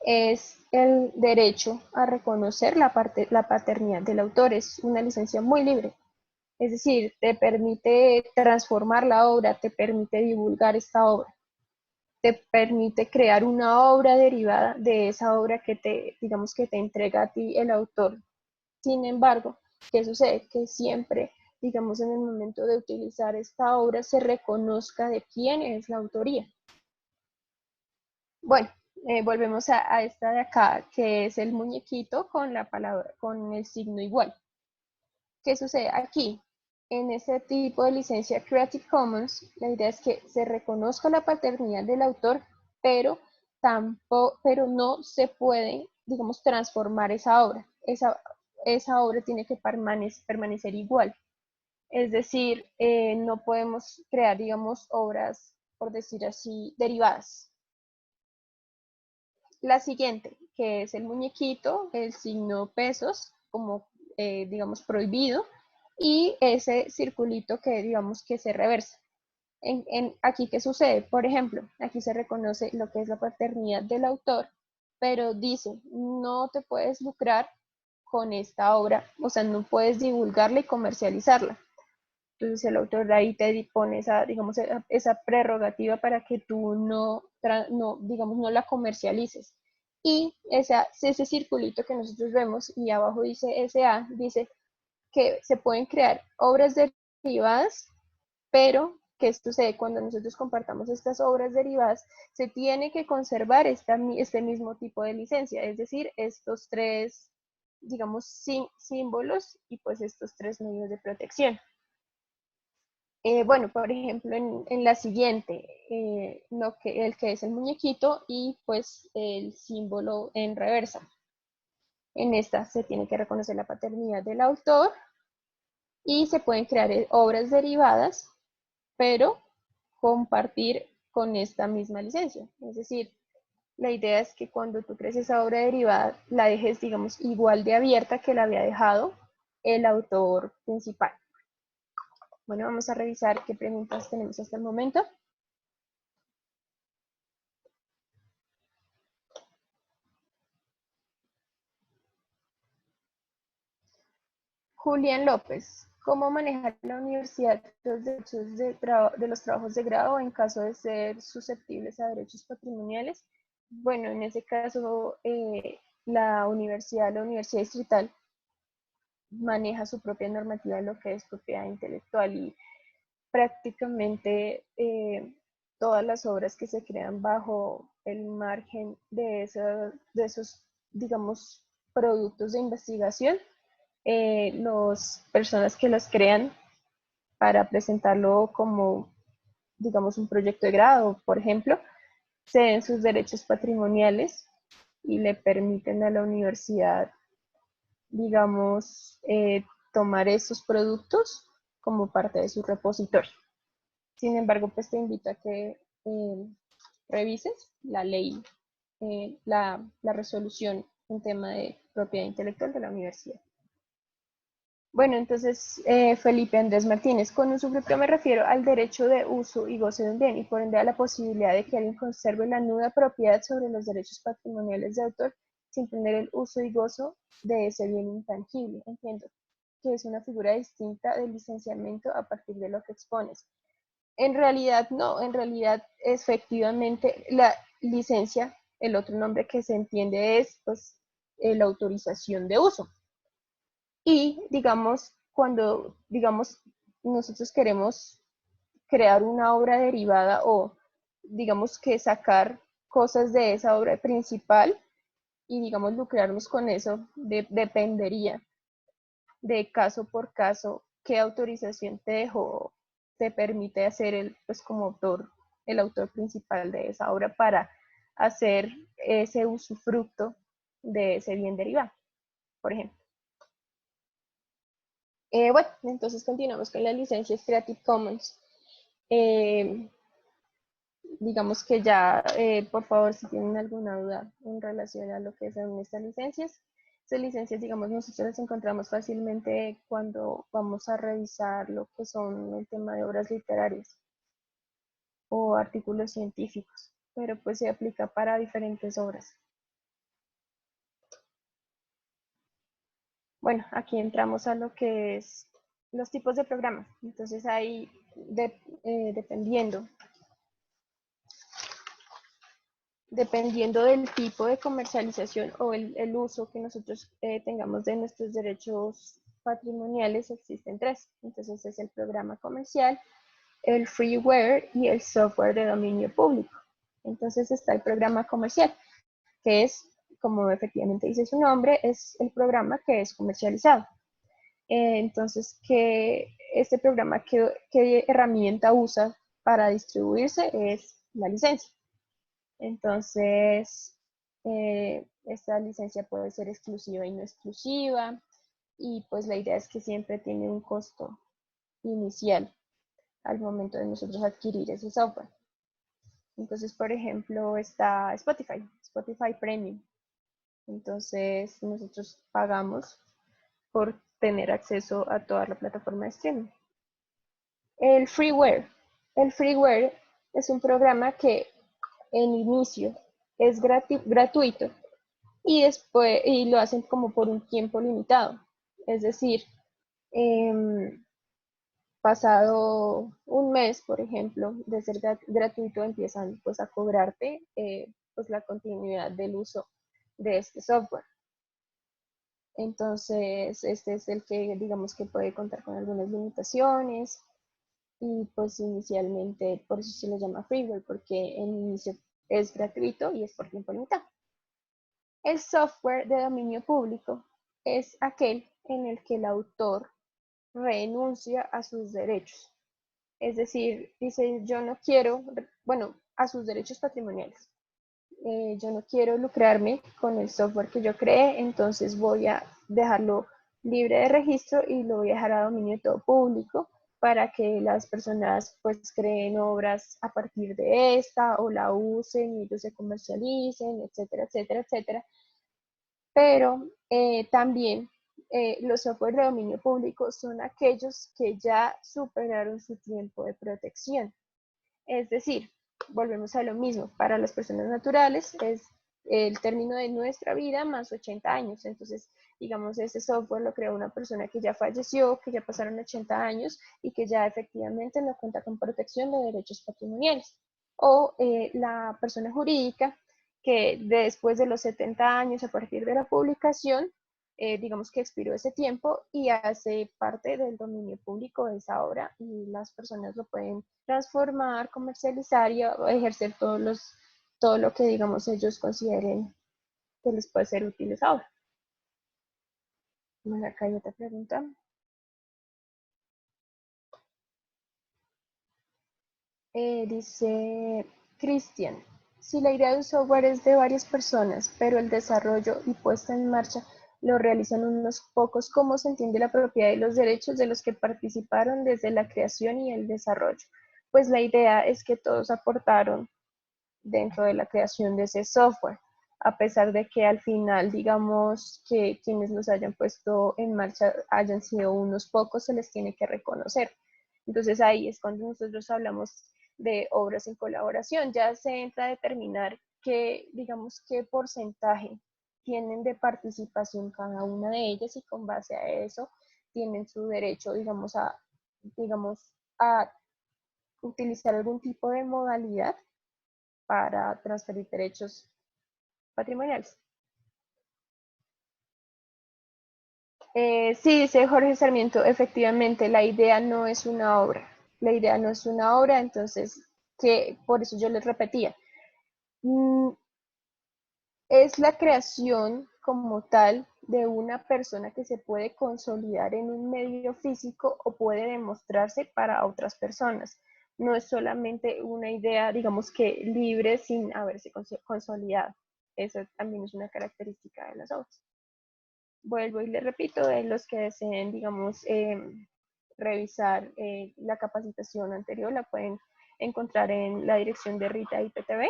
es el derecho a reconocer la paternidad del autor. Es una licencia muy libre. Es decir, te permite transformar la obra, te permite divulgar esta obra, te permite crear una obra derivada de esa obra que digamos que te entrega a ti el autor. Sin embargo, ¿qué sucede? Que siempre, digamos, en el momento de utilizar esta obra se reconozca de quién es la autoría. Bueno, volvemos a esta de acá, que es el muñequito con la palabra, con el signo igual. ¿Qué sucede aquí? En este tipo de licencia Creative Commons, la idea es que se reconozca la paternidad del autor, pero no se puede, digamos, transformar esa obra. Esa obra tiene que permanecer igual. Es decir, no podemos crear, digamos, obras, por decir así, derivadas. La siguiente, que es el muñequito, el signo pesos, como digamos prohibido, y ese circulito que digamos que se reversa. Aquí, ¿qué sucede? Por ejemplo, aquí se reconoce lo que es la paternidad del autor, pero dice, no te puedes lucrar con esta obra, o sea, no puedes divulgarla y comercializarla. Entonces el autor de ahí te pone esa, digamos, esa prerrogativa para que tú digamos, no la comercialices. Y ese circulito que nosotros vemos y abajo dice SA, dice que se pueden crear obras derivadas, pero ¿qué sucede? Cuando nosotros compartamos estas obras derivadas, se tiene que conservar este mismo tipo de licencia, es decir, estos tres, digamos, símbolos y pues estos tres medios de protección. Bueno, por ejemplo, en la siguiente, el que es el muñequito y pues el símbolo en reversa. En esta se tiene que reconocer la paternidad del autor y se pueden crear obras derivadas, pero compartir con esta misma licencia. Es decir, la idea es que cuando tú crees esa obra derivada, la dejes, digamos, igual de abierta que la había dejado el autor principal. Bueno, vamos a revisar qué preguntas tenemos hasta el momento. Julián López, ¿cómo manejar la universidad los derechos de los trabajos de grado en caso de ser susceptibles a derechos patrimoniales? Bueno, en ese caso, la universidad distrital maneja su propia normativa de lo que es propiedad intelectual y prácticamente todas las obras que se crean bajo el margen de esos, digamos, productos de investigación, las personas que los crean para presentarlo como, digamos, un proyecto de grado, por ejemplo, ceden sus derechos patrimoniales y le permiten a la universidad, digamos, tomar esos productos como parte de su repositorio. Sin embargo, pues te invito a que revises la ley, la resolución en tema de propiedad intelectual de la universidad. Bueno, entonces, Felipe Andrés Martínez, con usufructo me refiero al derecho de uso y goce de un bien y por ende a la posibilidad de que alguien conserve la nuda propiedad sobre los derechos patrimoniales de autor sin tener el uso y gozo de ese bien intangible. Entiendo que es una figura distinta del licenciamiento a partir de lo que expones. En realidad no, en realidad efectivamente la licencia, el otro nombre que se entiende es pues la autorización de uso. Y digamos, cuando digamos nosotros queremos crear una obra derivada o digamos que sacar cosas de esa obra principal y digamos lucrarnos con eso, dependería de caso por caso qué autorización te dejó, te permite hacer pues como autor, el autor principal de esa obra para hacer ese usufructo de ese bien derivado, por ejemplo. Bueno, entonces continuamos con las licencias Creative Commons. Eh, digamos que ya, por favor, si tienen alguna duda en relación a lo que son estas licencias, digamos, nosotros las encontramos fácilmente cuando vamos a revisar lo que son el tema de obras literarias. o artículos científicos, pero pues se aplica para diferentes obras. Bueno, aquí entramos a lo que es los tipos de programas. Entonces ahí, dependiendo del tipo de comercialización o el uso que nosotros tengamos de nuestros derechos patrimoniales, existen tres. Entonces es el programa comercial, el freeware y el software de dominio público. Entonces está el programa comercial, que es, como efectivamente dice su nombre, es el programa que es comercializado. Entonces, este programa, ¿qué herramienta usa para distribuirse? Es la licencia. Entonces, esta licencia puede ser exclusiva y no exclusiva, y pues la idea es que siempre tiene un costo inicial al momento de nosotros adquirir ese software. Entonces, por ejemplo, está Spotify Premium. Entonces, nosotros pagamos por tener acceso a toda la plataforma de streaming. El freeware. El freeware es un programa que en inicio es gratuito y después lo hacen como por un tiempo limitado. Es decir, em, pasado un mes, por ejemplo, de ser gratuito, empiezan pues a cobrarte pues la continuidad del uso de este software. Entonces, este es el que digamos que puede contar con algunas limitaciones y pues inicialmente por eso se le llama freeware, porque en inicio es gratuito y es por tiempo limitado. El software de dominio público es aquel en el que el autor renuncia a sus derechos. Es decir, dice, yo no quiero, bueno, a sus derechos patrimoniales. Yo no quiero lucrarme con el software que yo creé, entonces voy a dejarlo libre de registro y lo voy a dejar a dominio de todo público para que las personas pues creen obras a partir de esta o la usen y ellos se comercialicen, etcétera, etcétera, etcétera. Pero también los software de dominio público son aquellos que ya superaron su tiempo de protección. Es decir, volvemos a lo mismo, para las personas naturales es el término de nuestra vida más 80 años. Entonces, digamos, ese software lo creó una persona que ya falleció, que ya pasaron 80 años y que ya efectivamente no cuenta con protección de derechos patrimoniales. O la persona jurídica que después de los 70 años a partir de la publicación, digamos que expiró ese tiempo y hace parte del dominio público de esa obra y las personas lo pueden transformar, comercializar y ejercer todo lo que digamos ellos consideren que les puede ser útil esa obra. Bueno, acá hay otra pregunta. Dice Cristian, si la idea de un software es de varias personas, pero el desarrollo y puesta en marcha lo realizan unos pocos, ¿cómo se entiende la propiedad y los derechos de los que participaron desde la creación y el desarrollo? Pues la idea es que todos aportaron dentro de la creación de ese software, a pesar de que al final, digamos, que quienes los hayan puesto en marcha hayan sido unos pocos, se les tiene que reconocer. Entonces ahí es cuando nosotros hablamos de obras en colaboración, ya se entra a determinar qué, digamos, qué porcentaje tienen de participación cada una de ellas y con base a eso tienen su derecho, digamos, a utilizar algún tipo de modalidad para transferir derechos patrimoniales. Sí, dice Jorge Sarmiento, efectivamente, la idea no es una obra. La idea no es una obra, entonces, que por eso yo les repetía, mm, es la creación como tal de una persona que se puede consolidar en un medio físico o puede demostrarse para otras personas. No es solamente una idea, digamos que libre sin haberse consolidado. Eso también es una característica de las obras. Vuelvo y le repito, de los que deseen, digamos, revisar la capacitación anterior, la pueden encontrar en la dirección de Rita IPTV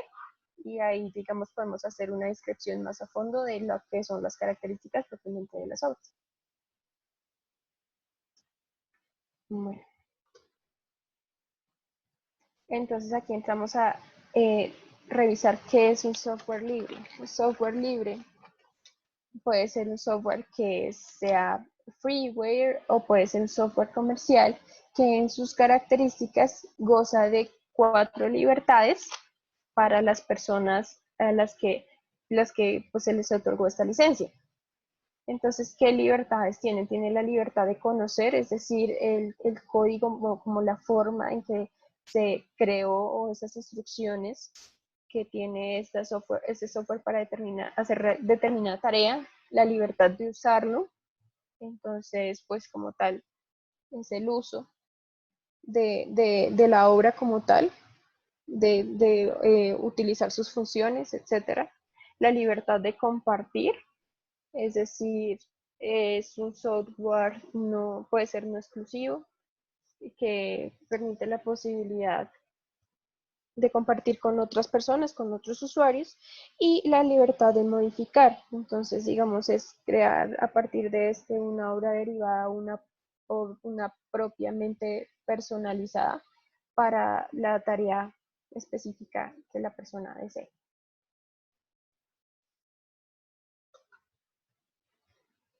y ahí, digamos, podemos hacer una descripción más a fondo de lo que son las características propiamente de las obras. Bueno. Entonces aquí entramos a revisar qué es un software libre. Un software libre puede ser un software que sea freeware o puede ser un software comercial que en sus características goza de 4 libertades para las personas a las que pues, se les otorgó esta licencia. Entonces, ¿qué libertades tienen? Tienen la libertad de conocer, es decir, el código como la forma en que se creó o esas instrucciones que tiene este software para hacer determinada tarea, la libertad de usarlo. Entonces, pues como tal, es el uso de la obra como tal, de utilizar sus funciones, etcétera. La libertad de compartir, es decir, es un software no puede ser no exclusivo que permite la posibilidad de compartir con otras personas, con otros usuarios, y la libertad de modificar. Entonces, digamos, es crear a partir de una obra derivada o una propiamente personalizada para la tarea específica que la persona desee.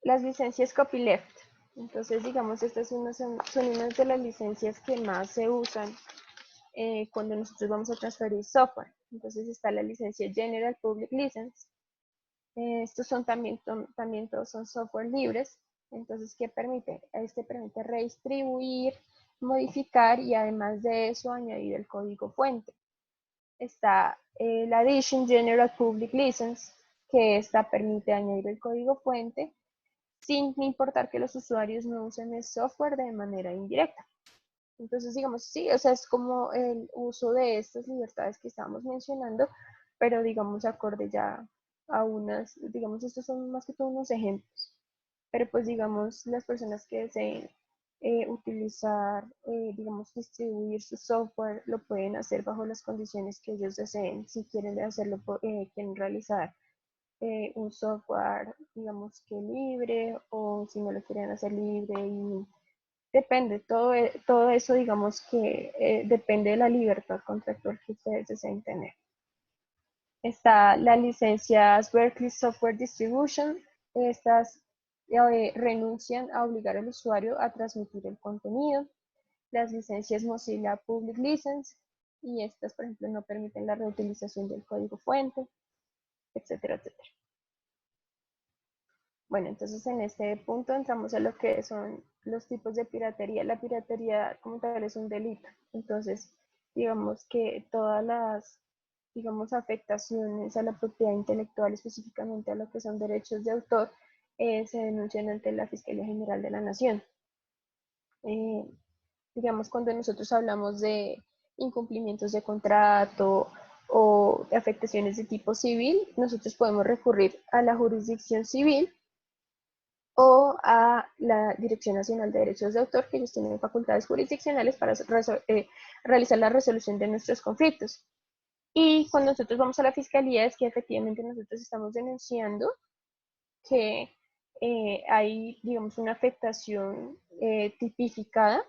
Las licencias copyleft. Entonces, digamos, estas son unas de las licencias que más se usan cuando nosotros vamos a transferir software. Entonces está la licencia General Public License. Estos son también todos son software libres. Entonces, ¿qué permite? Este permite redistribuir, modificar y además de eso añadir el código fuente. Está la Edition General Public License, que esta permite añadir el código fuente sin importar que los usuarios no usen el software de manera indirecta. Entonces, digamos, sí, o sea, es como el uso de estas libertades que estábamos mencionando, pero digamos, acorde ya a digamos, estos son más que todo unos ejemplos, pero pues digamos, las personas que deseen utilizar, digamos, distribuir su software, lo pueden hacer bajo las condiciones que ellos deseen. Si quieren hacerlo, quieren realizar un software, digamos que libre, o si no lo quieren hacer libre y depende, todo eso digamos que depende de la libertad contractual que ustedes deseen tener. Está la licencia Berkeley Software Distribution. Estas renuncian a obligar al usuario a transmitir el contenido. Las licencias Mozilla Public License, y estas, por ejemplo, no permiten la reutilización del código fuente, etcétera, etcétera. Bueno, entonces en este punto entramos a lo que son los tipos de piratería. La piratería como tal es un delito. Entonces, digamos que todas las, digamos, afectaciones a la propiedad intelectual, específicamente a lo que son derechos de autor, se denuncian ante la Fiscalía General de la Nación. Eh, digamos, cuando nosotros hablamos de incumplimientos de contrato o de afectaciones de tipo civil, nosotros podemos recurrir a la jurisdicción civil o a la Dirección Nacional de Derechos de Autor, que ellos tienen facultades jurisdiccionales para realizar la resolución de nuestros conflictos. Y cuando nosotros vamos a la fiscalía es que efectivamente nosotros estamos denunciando que hay, digamos, una afectación tipificada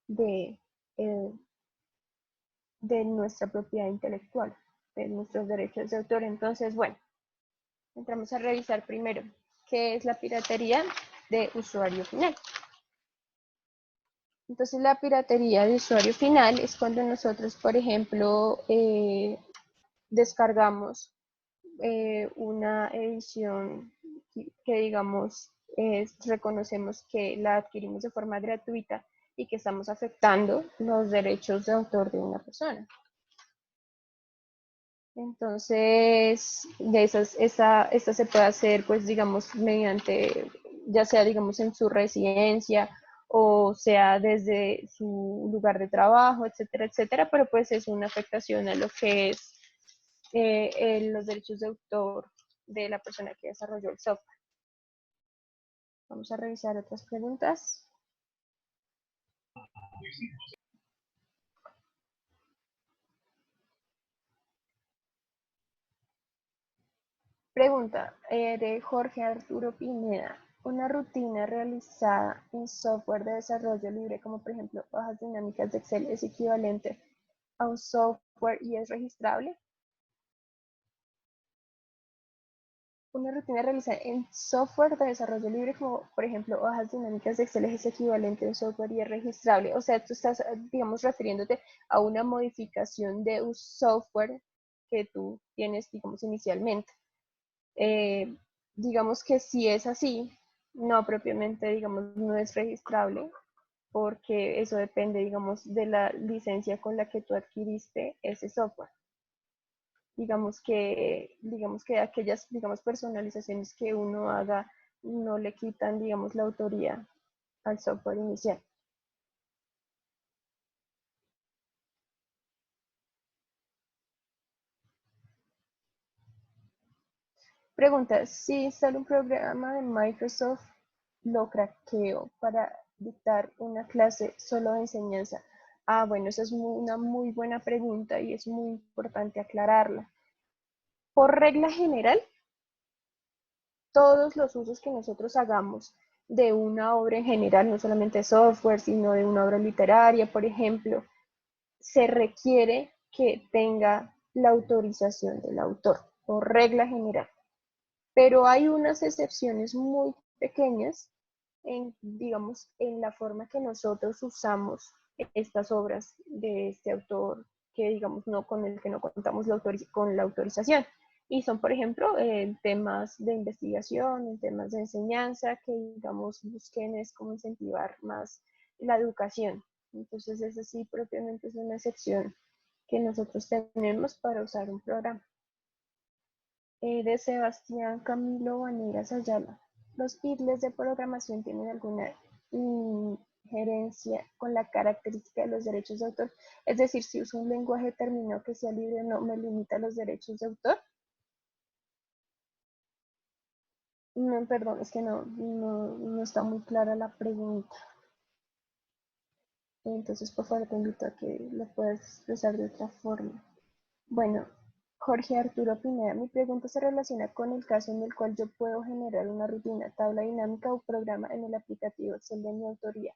de, eh, de nuestra propiedad intelectual, de nuestros derechos de autor. Entonces, bueno, entramos a revisar primero qué es la piratería de usuario final. Entonces la piratería de usuario final es cuando nosotros, por ejemplo, descargamos una edición que digamos, reconocemos que la adquirimos de forma gratuita y que estamos afectando los derechos de autor de una persona. Entonces, esta se puede hacer, pues, digamos, mediante, ya sea, digamos, en su residencia o sea desde su lugar de trabajo, etcétera, etcétera, pero pues es una afectación a lo que es los derechos de autor de la persona que desarrolló el software. Vamos a revisar otras preguntas. Pregunta de Jorge Arturo Pineda. Una rutina realizada en software de desarrollo libre, como por ejemplo hojas dinámicas de Excel, es equivalente a un software y es registrable. Una rutina realizada en software de desarrollo libre, como por ejemplo hojas dinámicas de Excel, es equivalente a un software y es registrable. O sea, tú estás, digamos, refiriéndote a una modificación de un software que tú tienes, digamos, inicialmente. Eh, digamos que si es así, no propiamente, digamos, no es registrable, porque eso depende, digamos, de la licencia con la que tú adquiriste ese software. Digamos que aquellas, digamos, personalizaciones que uno haga no le quitan, digamos, la autoría al software inicial. Pregunta, si instalo un programa de Microsoft, lo craqueo para dictar una clase solo de enseñanza. Ah, bueno, esa es una muy buena pregunta y es muy importante aclararla. Por regla general, todos los usos que nosotros hagamos de una obra en general, no solamente software, sino de una obra literaria, por ejemplo, se requiere que tenga la autorización del autor, por regla general. Pero hay unas excepciones muy pequeñas digamos, en la forma que nosotros usamos estas obras de este autor, que digamos no con el que no contamos con la autorización. Y son, por ejemplo, temas de investigación, en temas de enseñanza, que digamos busquen es como incentivar más la educación. Entonces, esa sí propiamente es una excepción que nosotros tenemos para usar un programa. De Sebastián Camilo Vanegas Ayala. ¿Los idles de programación tienen alguna injerencia con la característica de los derechos de autor? Es decir, si uso un lenguaje determinado que sea libre, ¿no me limita los derechos de autor? No, perdón, es que no está muy clara la pregunta. Entonces, por favor, te invito a que lo puedas expresar de otra forma. Bueno, Jorge Arturo Pineda, mi pregunta se relaciona con el caso en el cual yo puedo generar una rutina, tabla dinámica o programa en el aplicativo Excel de mi autoría.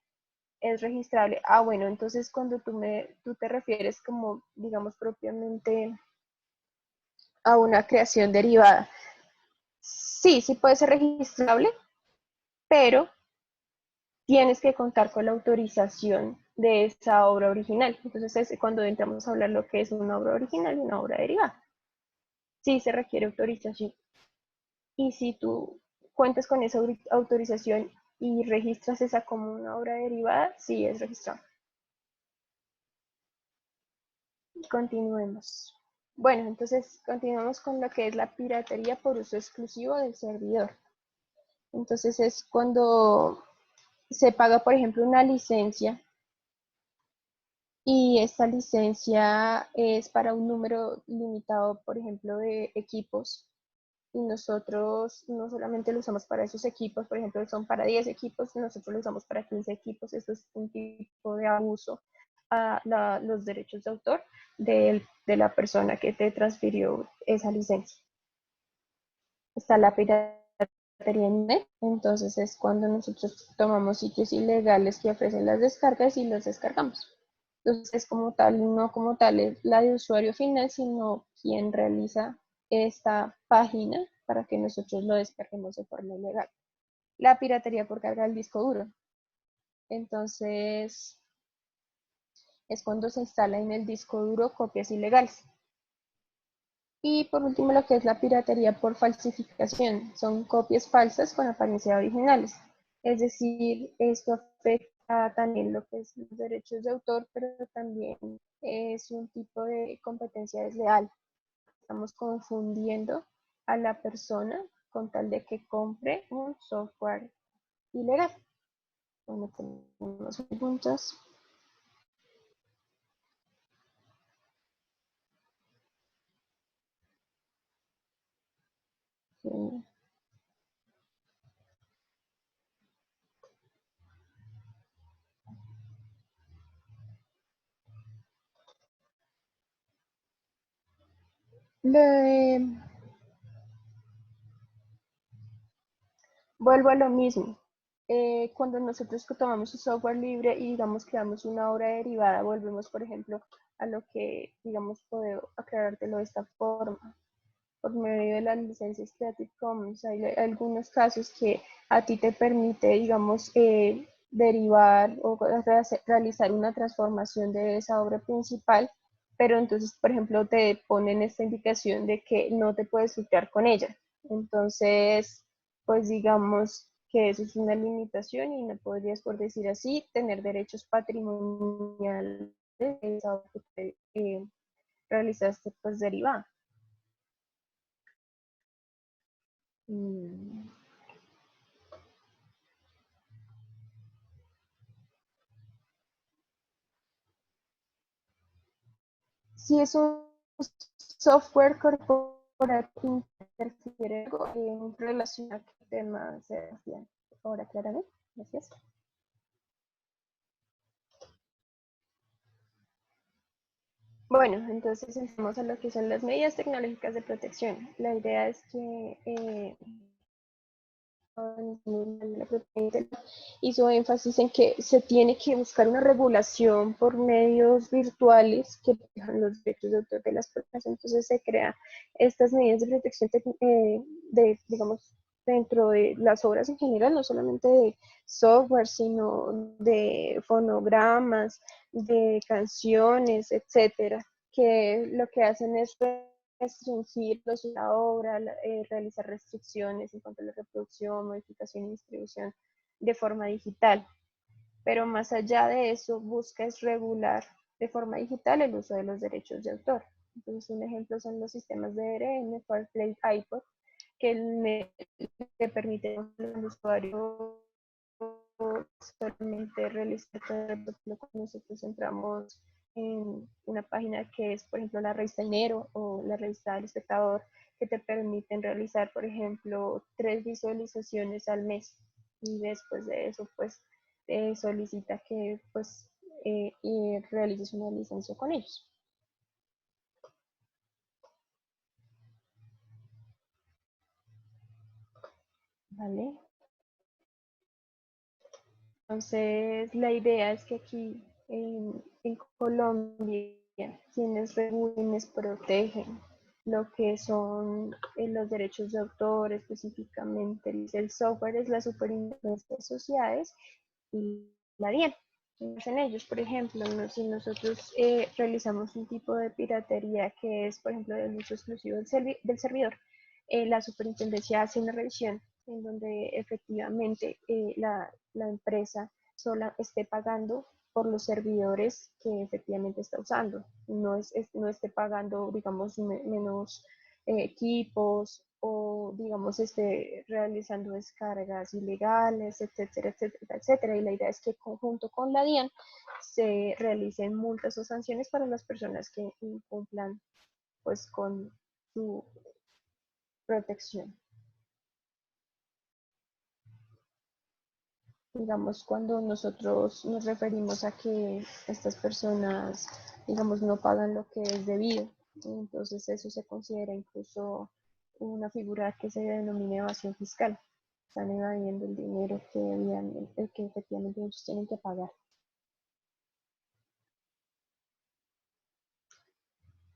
Es registrable. Ah, bueno, entonces cuando tú te refieres como, digamos, propiamente a una creación derivada. Sí, sí puede ser registrable, pero tienes que contar con la autorización de esa obra original. Entonces es cuando entramos a hablar lo que es una obra original y una obra derivada. Sí se requiere autorización. Y si tú cuentas con esa autorización y registras esa como una obra derivada, sí es registrado. Continuemos. Bueno, entonces continuamos con lo que es la piratería por uso exclusivo del servidor. Entonces es cuando se paga, por ejemplo, una licencia y esta licencia es para un número limitado, por ejemplo, de equipos y nosotros no solamente lo usamos para esos equipos, por ejemplo, son para 10 equipos, nosotros lo usamos para 15 equipos, esto es un tipo de abuso a los derechos de autor de la persona que te transfirió esa licencia. Está la piratería en net, entonces es cuando nosotros tomamos sitios ilegales que ofrecen las descargas y los descargamos. Entonces es como tal, no como tal es la de usuario final, sino quien realiza esta página para que nosotros lo descarguemos de forma ilegal. La piratería por carga del disco duro. Entonces es cuando se instala en el disco duro copias ilegales. Y por último, lo que es la piratería por falsificación. Son copias falsas con apariencia de originales. Es decir, esto afecta también lo que es los derechos de autor, pero también es un tipo de competencia desleal. Estamos confundiendo a la persona con tal de que compre un software ilegal. Bueno, tenemos preguntas. Sí. Le, vuelvo a lo mismo. cuando nosotros tomamos un software libre y digamos creamos una obra derivada, volvemos por ejemplo a lo que digamos puedo aclarártelo de esta forma. Por medio de las licencias Creative Commons hay algunos casos que a ti te permite, digamos, derivar o realizar una transformación de esa obra principal, pero entonces, por ejemplo, te ponen esta indicación de que no te puedes filtrar con ella. Entonces, pues digamos que eso es una limitación y no podrías, por decir así, tener derechos patrimoniales de esa obra que realizaste pues derivada. Mm. Si es un software corporativo que interfiere en relación a qué tema, Sebastián. Ahora, claramente. Gracias. Bueno, entonces empezamos a lo que son las medidas tecnológicas de protección. La idea es que hizo énfasis en que se tiene que buscar una regulación por medios virtuales que protejan los derechos de autor de las personas. Entonces se crean estas medidas de protección digamos, dentro de las obras en general, no solamente de software, sino de fonogramas, de canciones, etcétera, que lo que hacen es restringir la obra, realizar restricciones en cuanto a la reproducción, modificación y distribución de forma digital. Pero más allá de eso, busca es regular de forma digital el uso de los derechos de autor. Entonces, un ejemplo son los sistemas de DRM, FirePlay, iPod, que le permiten al usuario solamente realizar, por ejemplo, cuando nosotros entramos en una página que es, por ejemplo, la revista Dinero o la revista del Espectador, que te permiten realizar, por ejemplo, 3 visualizaciones al mes y después de eso, pues, solicita que, pues, realices una licencia con ellos. ¿Vale? Entonces, la idea es que aquí en Colombia, quienes regulen, quienes protegen lo que son los derechos de autor, específicamente el software, es la Superintendencia de Sociedades y la DIAN. En ellos, por ejemplo, si nosotros realizamos un tipo de piratería que es, por ejemplo, el uso exclusivo del servidor, la superintendencia hace una revisión en donde efectivamente la empresa sola esté pagando por los servidores que efectivamente está usando, no esté pagando, digamos, menos equipos o, digamos, esté realizando descargas ilegales, etcétera, etcétera, etcétera. Y la idea es que conjunto con la DIAN se realicen multas o sanciones para las personas que incumplan pues con su protección. Digamos, cuando nosotros nos referimos a que estas personas, digamos, no pagan lo que es debido, entonces eso se considera incluso una figura que se denomina evasión fiscal. Están evadiendo el dinero que debían, el que efectivamente ellos tienen que pagar.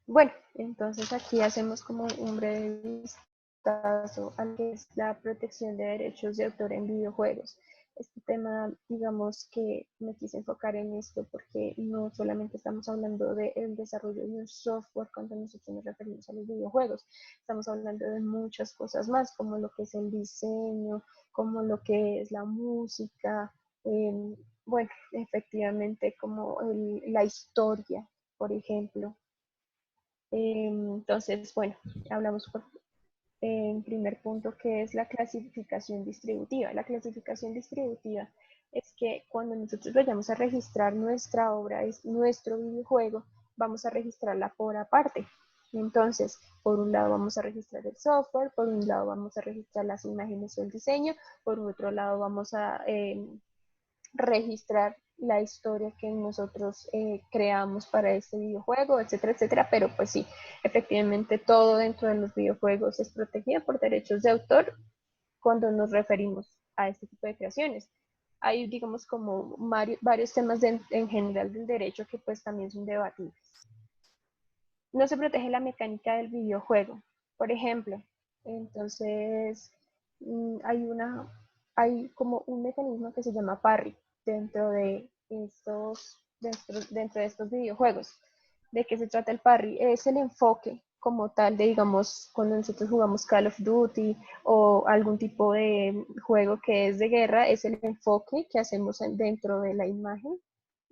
Bueno, entonces aquí hacemos como un breve vistazo a lo que es la protección de derechos de autor en videojuegos. Este tema, digamos que me quise enfocar en esto porque no solamente estamos hablando del desarrollo de un software cuando nosotros nos referimos a los videojuegos, estamos hablando de muchas cosas más, como lo que es el diseño, como lo que es la música, bueno, efectivamente como la historia, por ejemplo. Entonces, bueno, hablamos en primer punto que es la clasificación distributiva. La clasificación distributiva es que cuando nosotros vayamos a registrar nuestra obra, es nuestro videojuego, vamos a registrarla por aparte. Entonces, por un lado vamos a registrar el software, por un lado vamos a registrar las imágenes o el diseño, por otro lado vamos a registrar la historia que nosotros creamos para este videojuego, etcétera, etcétera, pero pues sí, efectivamente todo dentro de los videojuegos es protegido por derechos de autor cuando nos referimos a este tipo de creaciones. hay, digamos, como varios temas en general del derecho que pues también son debatibles. No se protege la mecánica del videojuego, por ejemplo. Entonces, hay como un mecanismo que se llama parry dentro de estos videojuegos. ¿De qué se trata el parry? Es el enfoque como tal de, digamos, cuando nosotros jugamos Call of Duty o algún tipo de juego que es de guerra, es el enfoque que hacemos dentro de la imagen,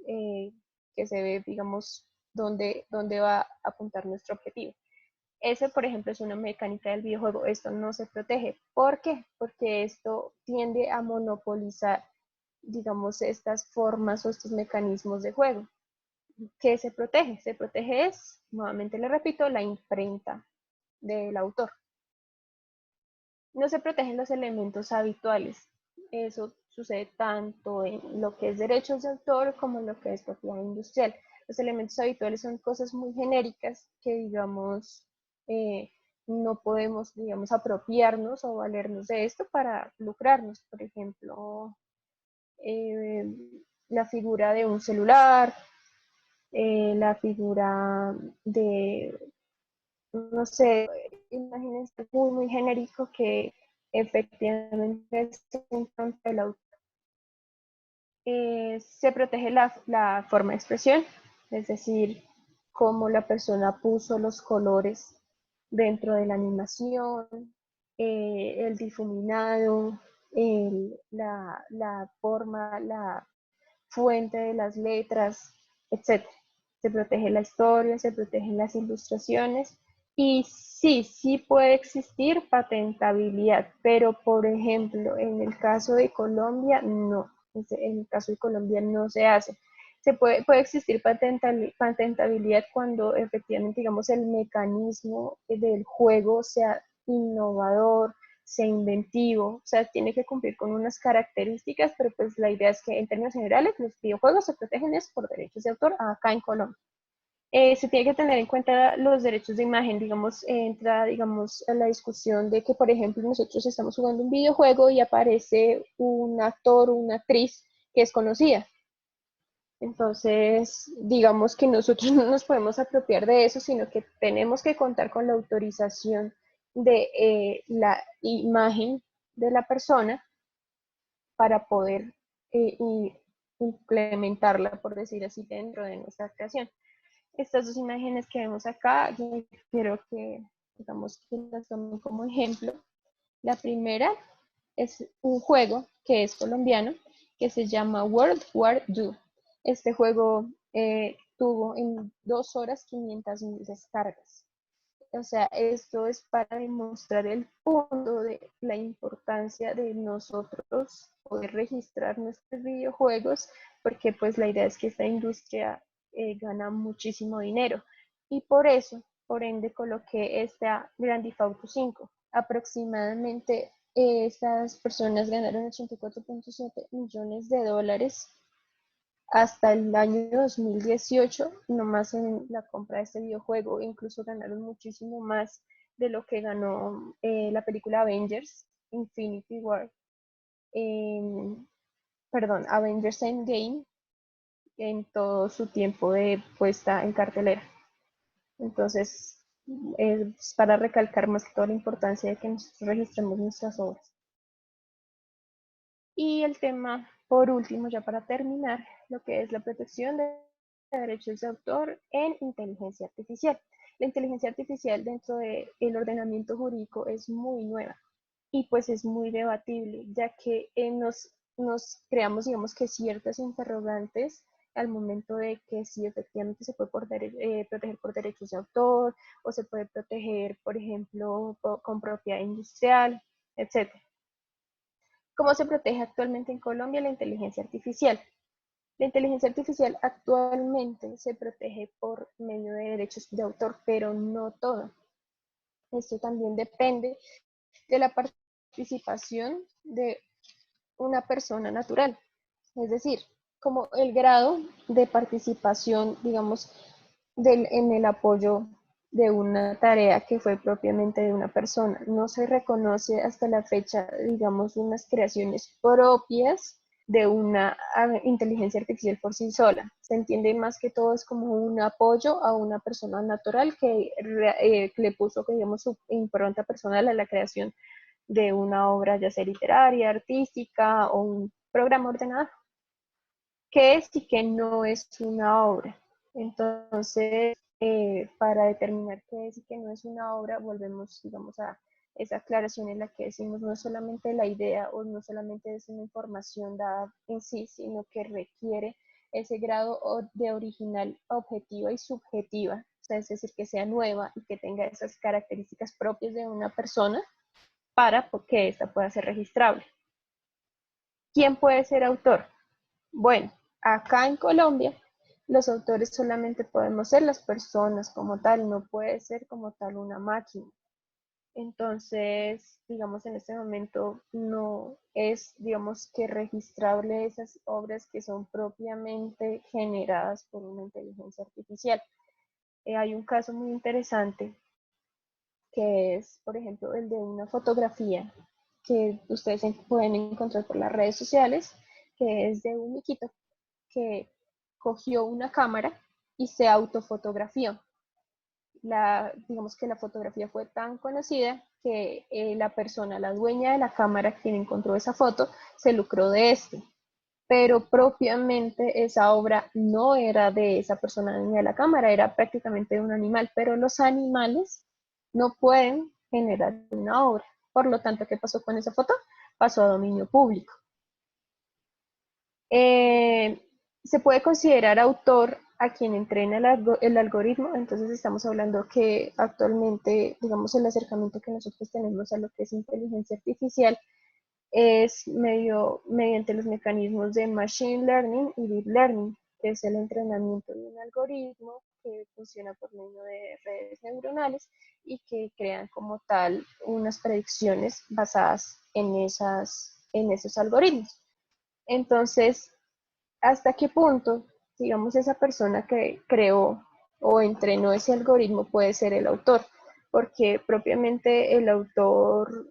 eh, que se ve, digamos, dónde va a apuntar nuestro objetivo. Ese, por ejemplo, es una mecánica del videojuego. Esto no se protege. ¿Por qué? Porque esto tiende a monopolizar, digamos, estas formas o estos mecanismos de juego. ¿Qué se protege? Se protege es, nuevamente le repito, la imprenta del autor. No se protegen los elementos habituales. Eso sucede tanto en lo que es derechos de autor como en lo que es propiedad industrial. Los elementos habituales son cosas muy genéricas que, digamos, eh, no podemos, digamos, apropiarnos o valernos de esto para lucrarnos. Por ejemplo, eh, la figura de un celular, la figura de, no sé, imagínense, muy genérico que efectivamente es en contra del autor. Se protege la forma de expresión, es decir, cómo la persona puso los colores dentro de la animación, el difuminado, la forma, la fuente de las letras, etc. Se protege la historia, se protegen las ilustraciones y sí puede existir patentabilidad, pero por ejemplo, en el caso de Colombia, no. En el caso de Colombia no se hace. Puede existir patentabilidad cuando efectivamente, digamos, el mecanismo del juego sea innovador, sea inventivo, o sea, tiene que cumplir con unas características, pero pues la idea es que en términos generales los videojuegos se protegen es por derechos de autor acá en Colombia. Se tiene que tener en cuenta los derechos de imagen, digamos, entra, digamos, a la discusión de que, por ejemplo, nosotros estamos jugando un videojuego y aparece un actor o una actriz que es conocida. Entonces, digamos que nosotros no nos podemos apropiar de eso, sino que tenemos que contar con la autorización de la imagen de la persona para poder implementarla, por decir así, dentro de nuestra creación. Estas dos imágenes que vemos acá, yo quiero que, digamos, que las tomen como ejemplo. La primera es un juego que es colombiano, que se llama World War II. Este juego tuvo en 2 horas 500.000 descargas. O sea, esto es para demostrar el punto de la importancia de nosotros poder registrar nuestros videojuegos, porque pues la idea es que esta industria gana muchísimo dinero. Y por eso, por ende, coloqué esta Grand Theft Auto 5. Aproximadamente estas personas ganaron 84.7 millones de dólares hasta el año 2018, nomás en la compra de este videojuego. Incluso ganaron muchísimo más de lo que ganó la película Avengers Infinity War, perdón, Avengers Endgame, en todo su tiempo de puesta en cartelera. Entonces, es para recalcar más que toda la importancia de que nosotros registremos nuestras obras. Y el tema, por último, ya para terminar, lo que es la protección de derechos de autor en inteligencia artificial. La inteligencia artificial dentro del ordenamiento jurídico es muy nueva y pues es muy debatible, ya que nos creamos, digamos que ciertas interrogantes al momento de que si efectivamente se puede proteger por derechos de autor o se puede proteger, por ejemplo, con propiedad industrial, etc. ¿Cómo se protege actualmente en Colombia la inteligencia artificial? La inteligencia artificial actualmente se protege por medio de derechos de autor, pero no todo. Esto también depende de la participación de una persona natural. Es decir, como el grado de participación, digamos, en el apoyo de una tarea que fue propiamente de una persona. No se reconoce hasta la fecha, digamos, unas creaciones propias de una inteligencia artificial por sí sola. Se entiende más que todo es como un apoyo a una persona natural que le puso, que digamos, su impronta personal a la creación de una obra, ya sea literaria, artística o un programa ordenado. ¿Qué es y qué no es una obra? Entonces, para determinar qué es y qué no es una obra, volvemos, digamos, a esa aclaración en la que decimos no solamente la idea o no solamente es una información dada en sí, sino que requiere ese grado de original objetiva y subjetiva, o sea, es decir, que sea nueva y que tenga esas características propias de una persona para que ésta pueda ser registrable. ¿Quién puede ser autor? Bueno, acá en Colombia, los autores solamente podemos ser las personas como tal, no puede ser como tal una máquina. Entonces, digamos, en este momento no es, digamos, que registrable esas obras que son propiamente generadas por una inteligencia artificial. Hay un caso muy interesante que es, por ejemplo, el de una fotografía que ustedes pueden encontrar por las redes sociales, que es de un miquito que cogió una cámara y se autofotografió. Digamos que la fotografía fue tan conocida que la persona, la dueña de la cámara, quien encontró esa foto, se lucró de este. Pero propiamente esa obra no era de esa persona dueña de la cámara, era prácticamente de un animal, pero los animales no pueden generar una obra. Por lo tanto, ¿qué pasó con esa foto? Pasó a dominio público. Eh, se puede considerar autor a quien entrena el algoritmo, entonces estamos hablando que actualmente, digamos, el acercamiento que nosotros tenemos a lo que es inteligencia artificial es mediante los mecanismos de Machine Learning y Deep Learning, que es el entrenamiento de un algoritmo que funciona por medio de redes neuronales y que crean como tal unas predicciones basadas en esos algoritmos. Entonces, ¿hasta qué punto, digamos, esa persona que creó o entrenó ese algoritmo puede ser el autor? Porque propiamente el autor,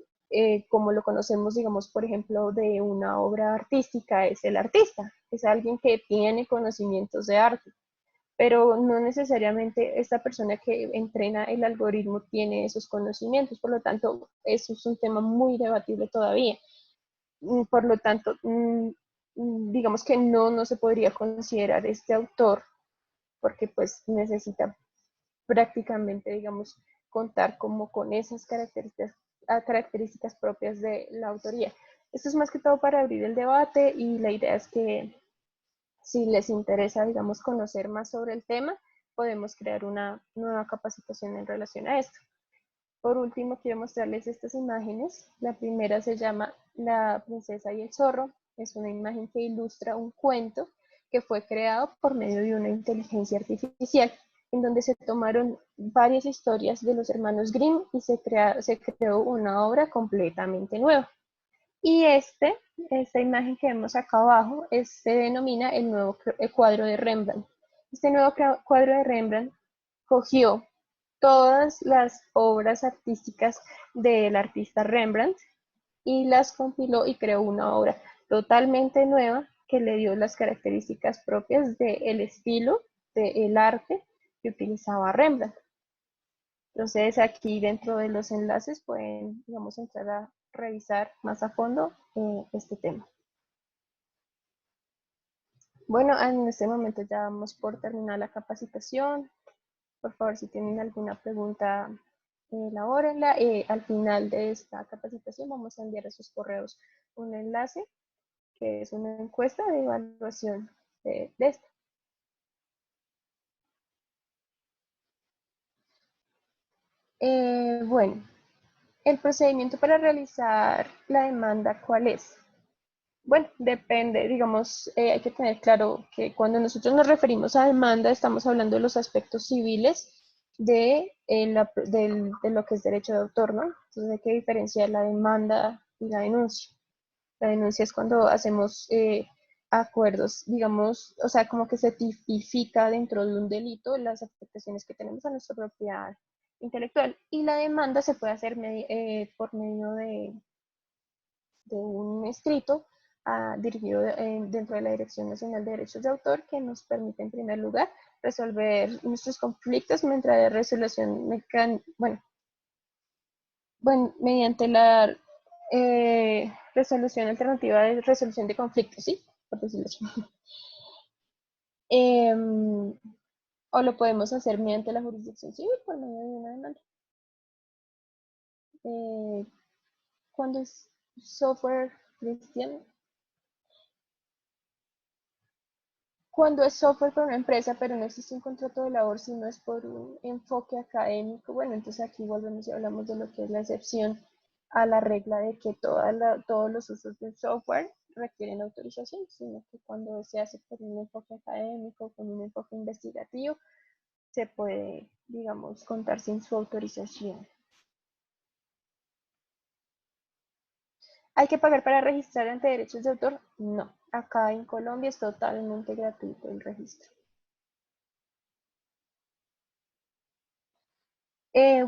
como lo conocemos, digamos, por ejemplo, de una obra artística, es el artista, es alguien que tiene conocimientos de arte, pero no necesariamente esta persona que entrena el algoritmo tiene esos conocimientos, por lo tanto, eso es un tema muy debatible todavía. Por lo tanto, digamos que no se podría considerar este autor porque pues necesita prácticamente, digamos, contar como con esas características propias de la autoría. Esto es más que todo para abrir el debate y la idea es que si les interesa, digamos, conocer más sobre el tema, podemos crear una nueva capacitación en relación a esto. Por último, quiero mostrarles estas imágenes. La primera se llama La princesa y el zorro. Es una imagen que ilustra un cuento que fue creado por medio de una inteligencia artificial, en donde se tomaron varias historias de los hermanos Grimm y se creó una obra completamente nueva. Y esta imagen que vemos acá abajo se denomina el nuevo cuadro de Rembrandt. Este nuevo cuadro de Rembrandt cogió todas las obras artísticas del artista Rembrandt y las compiló y creó una obra totalmente nueva que le dio las características propias del estilo del arte que utilizaba Rembrandt. Entonces aquí dentro de los enlaces pueden, digamos, entrar a revisar más a fondo este tema. Bueno, en este momento ya vamos por terminar la capacitación. Por favor, si tienen alguna pregunta, elabórenla. Al final de esta capacitación vamos a enviar a sus correos un enlace que es una encuesta de evaluación de esto. Bueno, el procedimiento para realizar la demanda, ¿cuál es? Bueno, depende, digamos, hay que tener claro que cuando nosotros nos referimos a demanda estamos hablando de los aspectos civiles de lo que es derecho de autor, ¿no? Entonces hay que diferenciar la demanda y la denuncia. La denuncia es cuando hacemos acuerdos, digamos, o sea, como que se tipifica dentro de un delito las afectaciones que tenemos a nuestra propiedad intelectual. Y la demanda se puede hacer por medio de un escrito dirigido dentro de la Dirección Nacional de Derechos de Autor, que nos permite en primer lugar resolver nuestros conflictos mediante resolución mediante la resolución alternativa de resolución de conflictos, ¿sí? Por decirlo así. Em, o lo podemos hacer mediante la jurisdicción civil por medio de una demanda. Eh, cuando es software cristiano, cuando es software para una empresa, pero no existe un contrato de labor, sino es por un enfoque académico, bueno, entonces aquí volvemos y hablamos de lo que es la excepción a la regla de que todos los usos del software requieren autorización, sino que cuando se hace por un enfoque académico, con un enfoque investigativo, se puede, digamos, contar sin su autorización. ¿Hay que pagar para registrar ante derechos de autor? No. Acá en Colombia es totalmente gratuito el registro.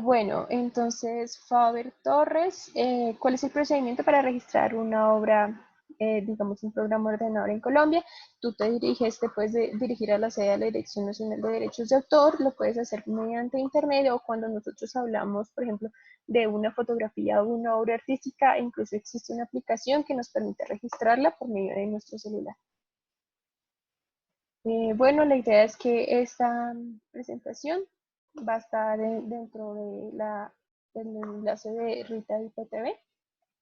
Bueno, entonces, Faber Torres, ¿cuál es el procedimiento para registrar una obra, digamos, un programa ordenador en Colombia? Tú te puedes dirigir a la sede de la Dirección Nacional de Derechos de Autor, lo puedes hacer mediante internet o cuando nosotros hablamos, por ejemplo, de una fotografía o una obra artística, incluso existe una aplicación que nos permite registrarla por medio de nuestro celular. Bueno, la idea es que esta presentación va a estar dentro del enlace de Rita y PTV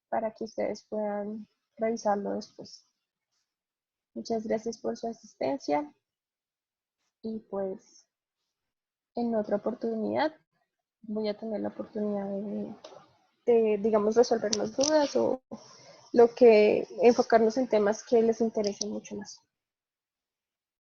para que ustedes puedan revisarlo después. Muchas gracias por su asistencia y pues en otra oportunidad voy a tener la oportunidad digamos, resolver las dudas o enfocarnos en temas que les interesen mucho más.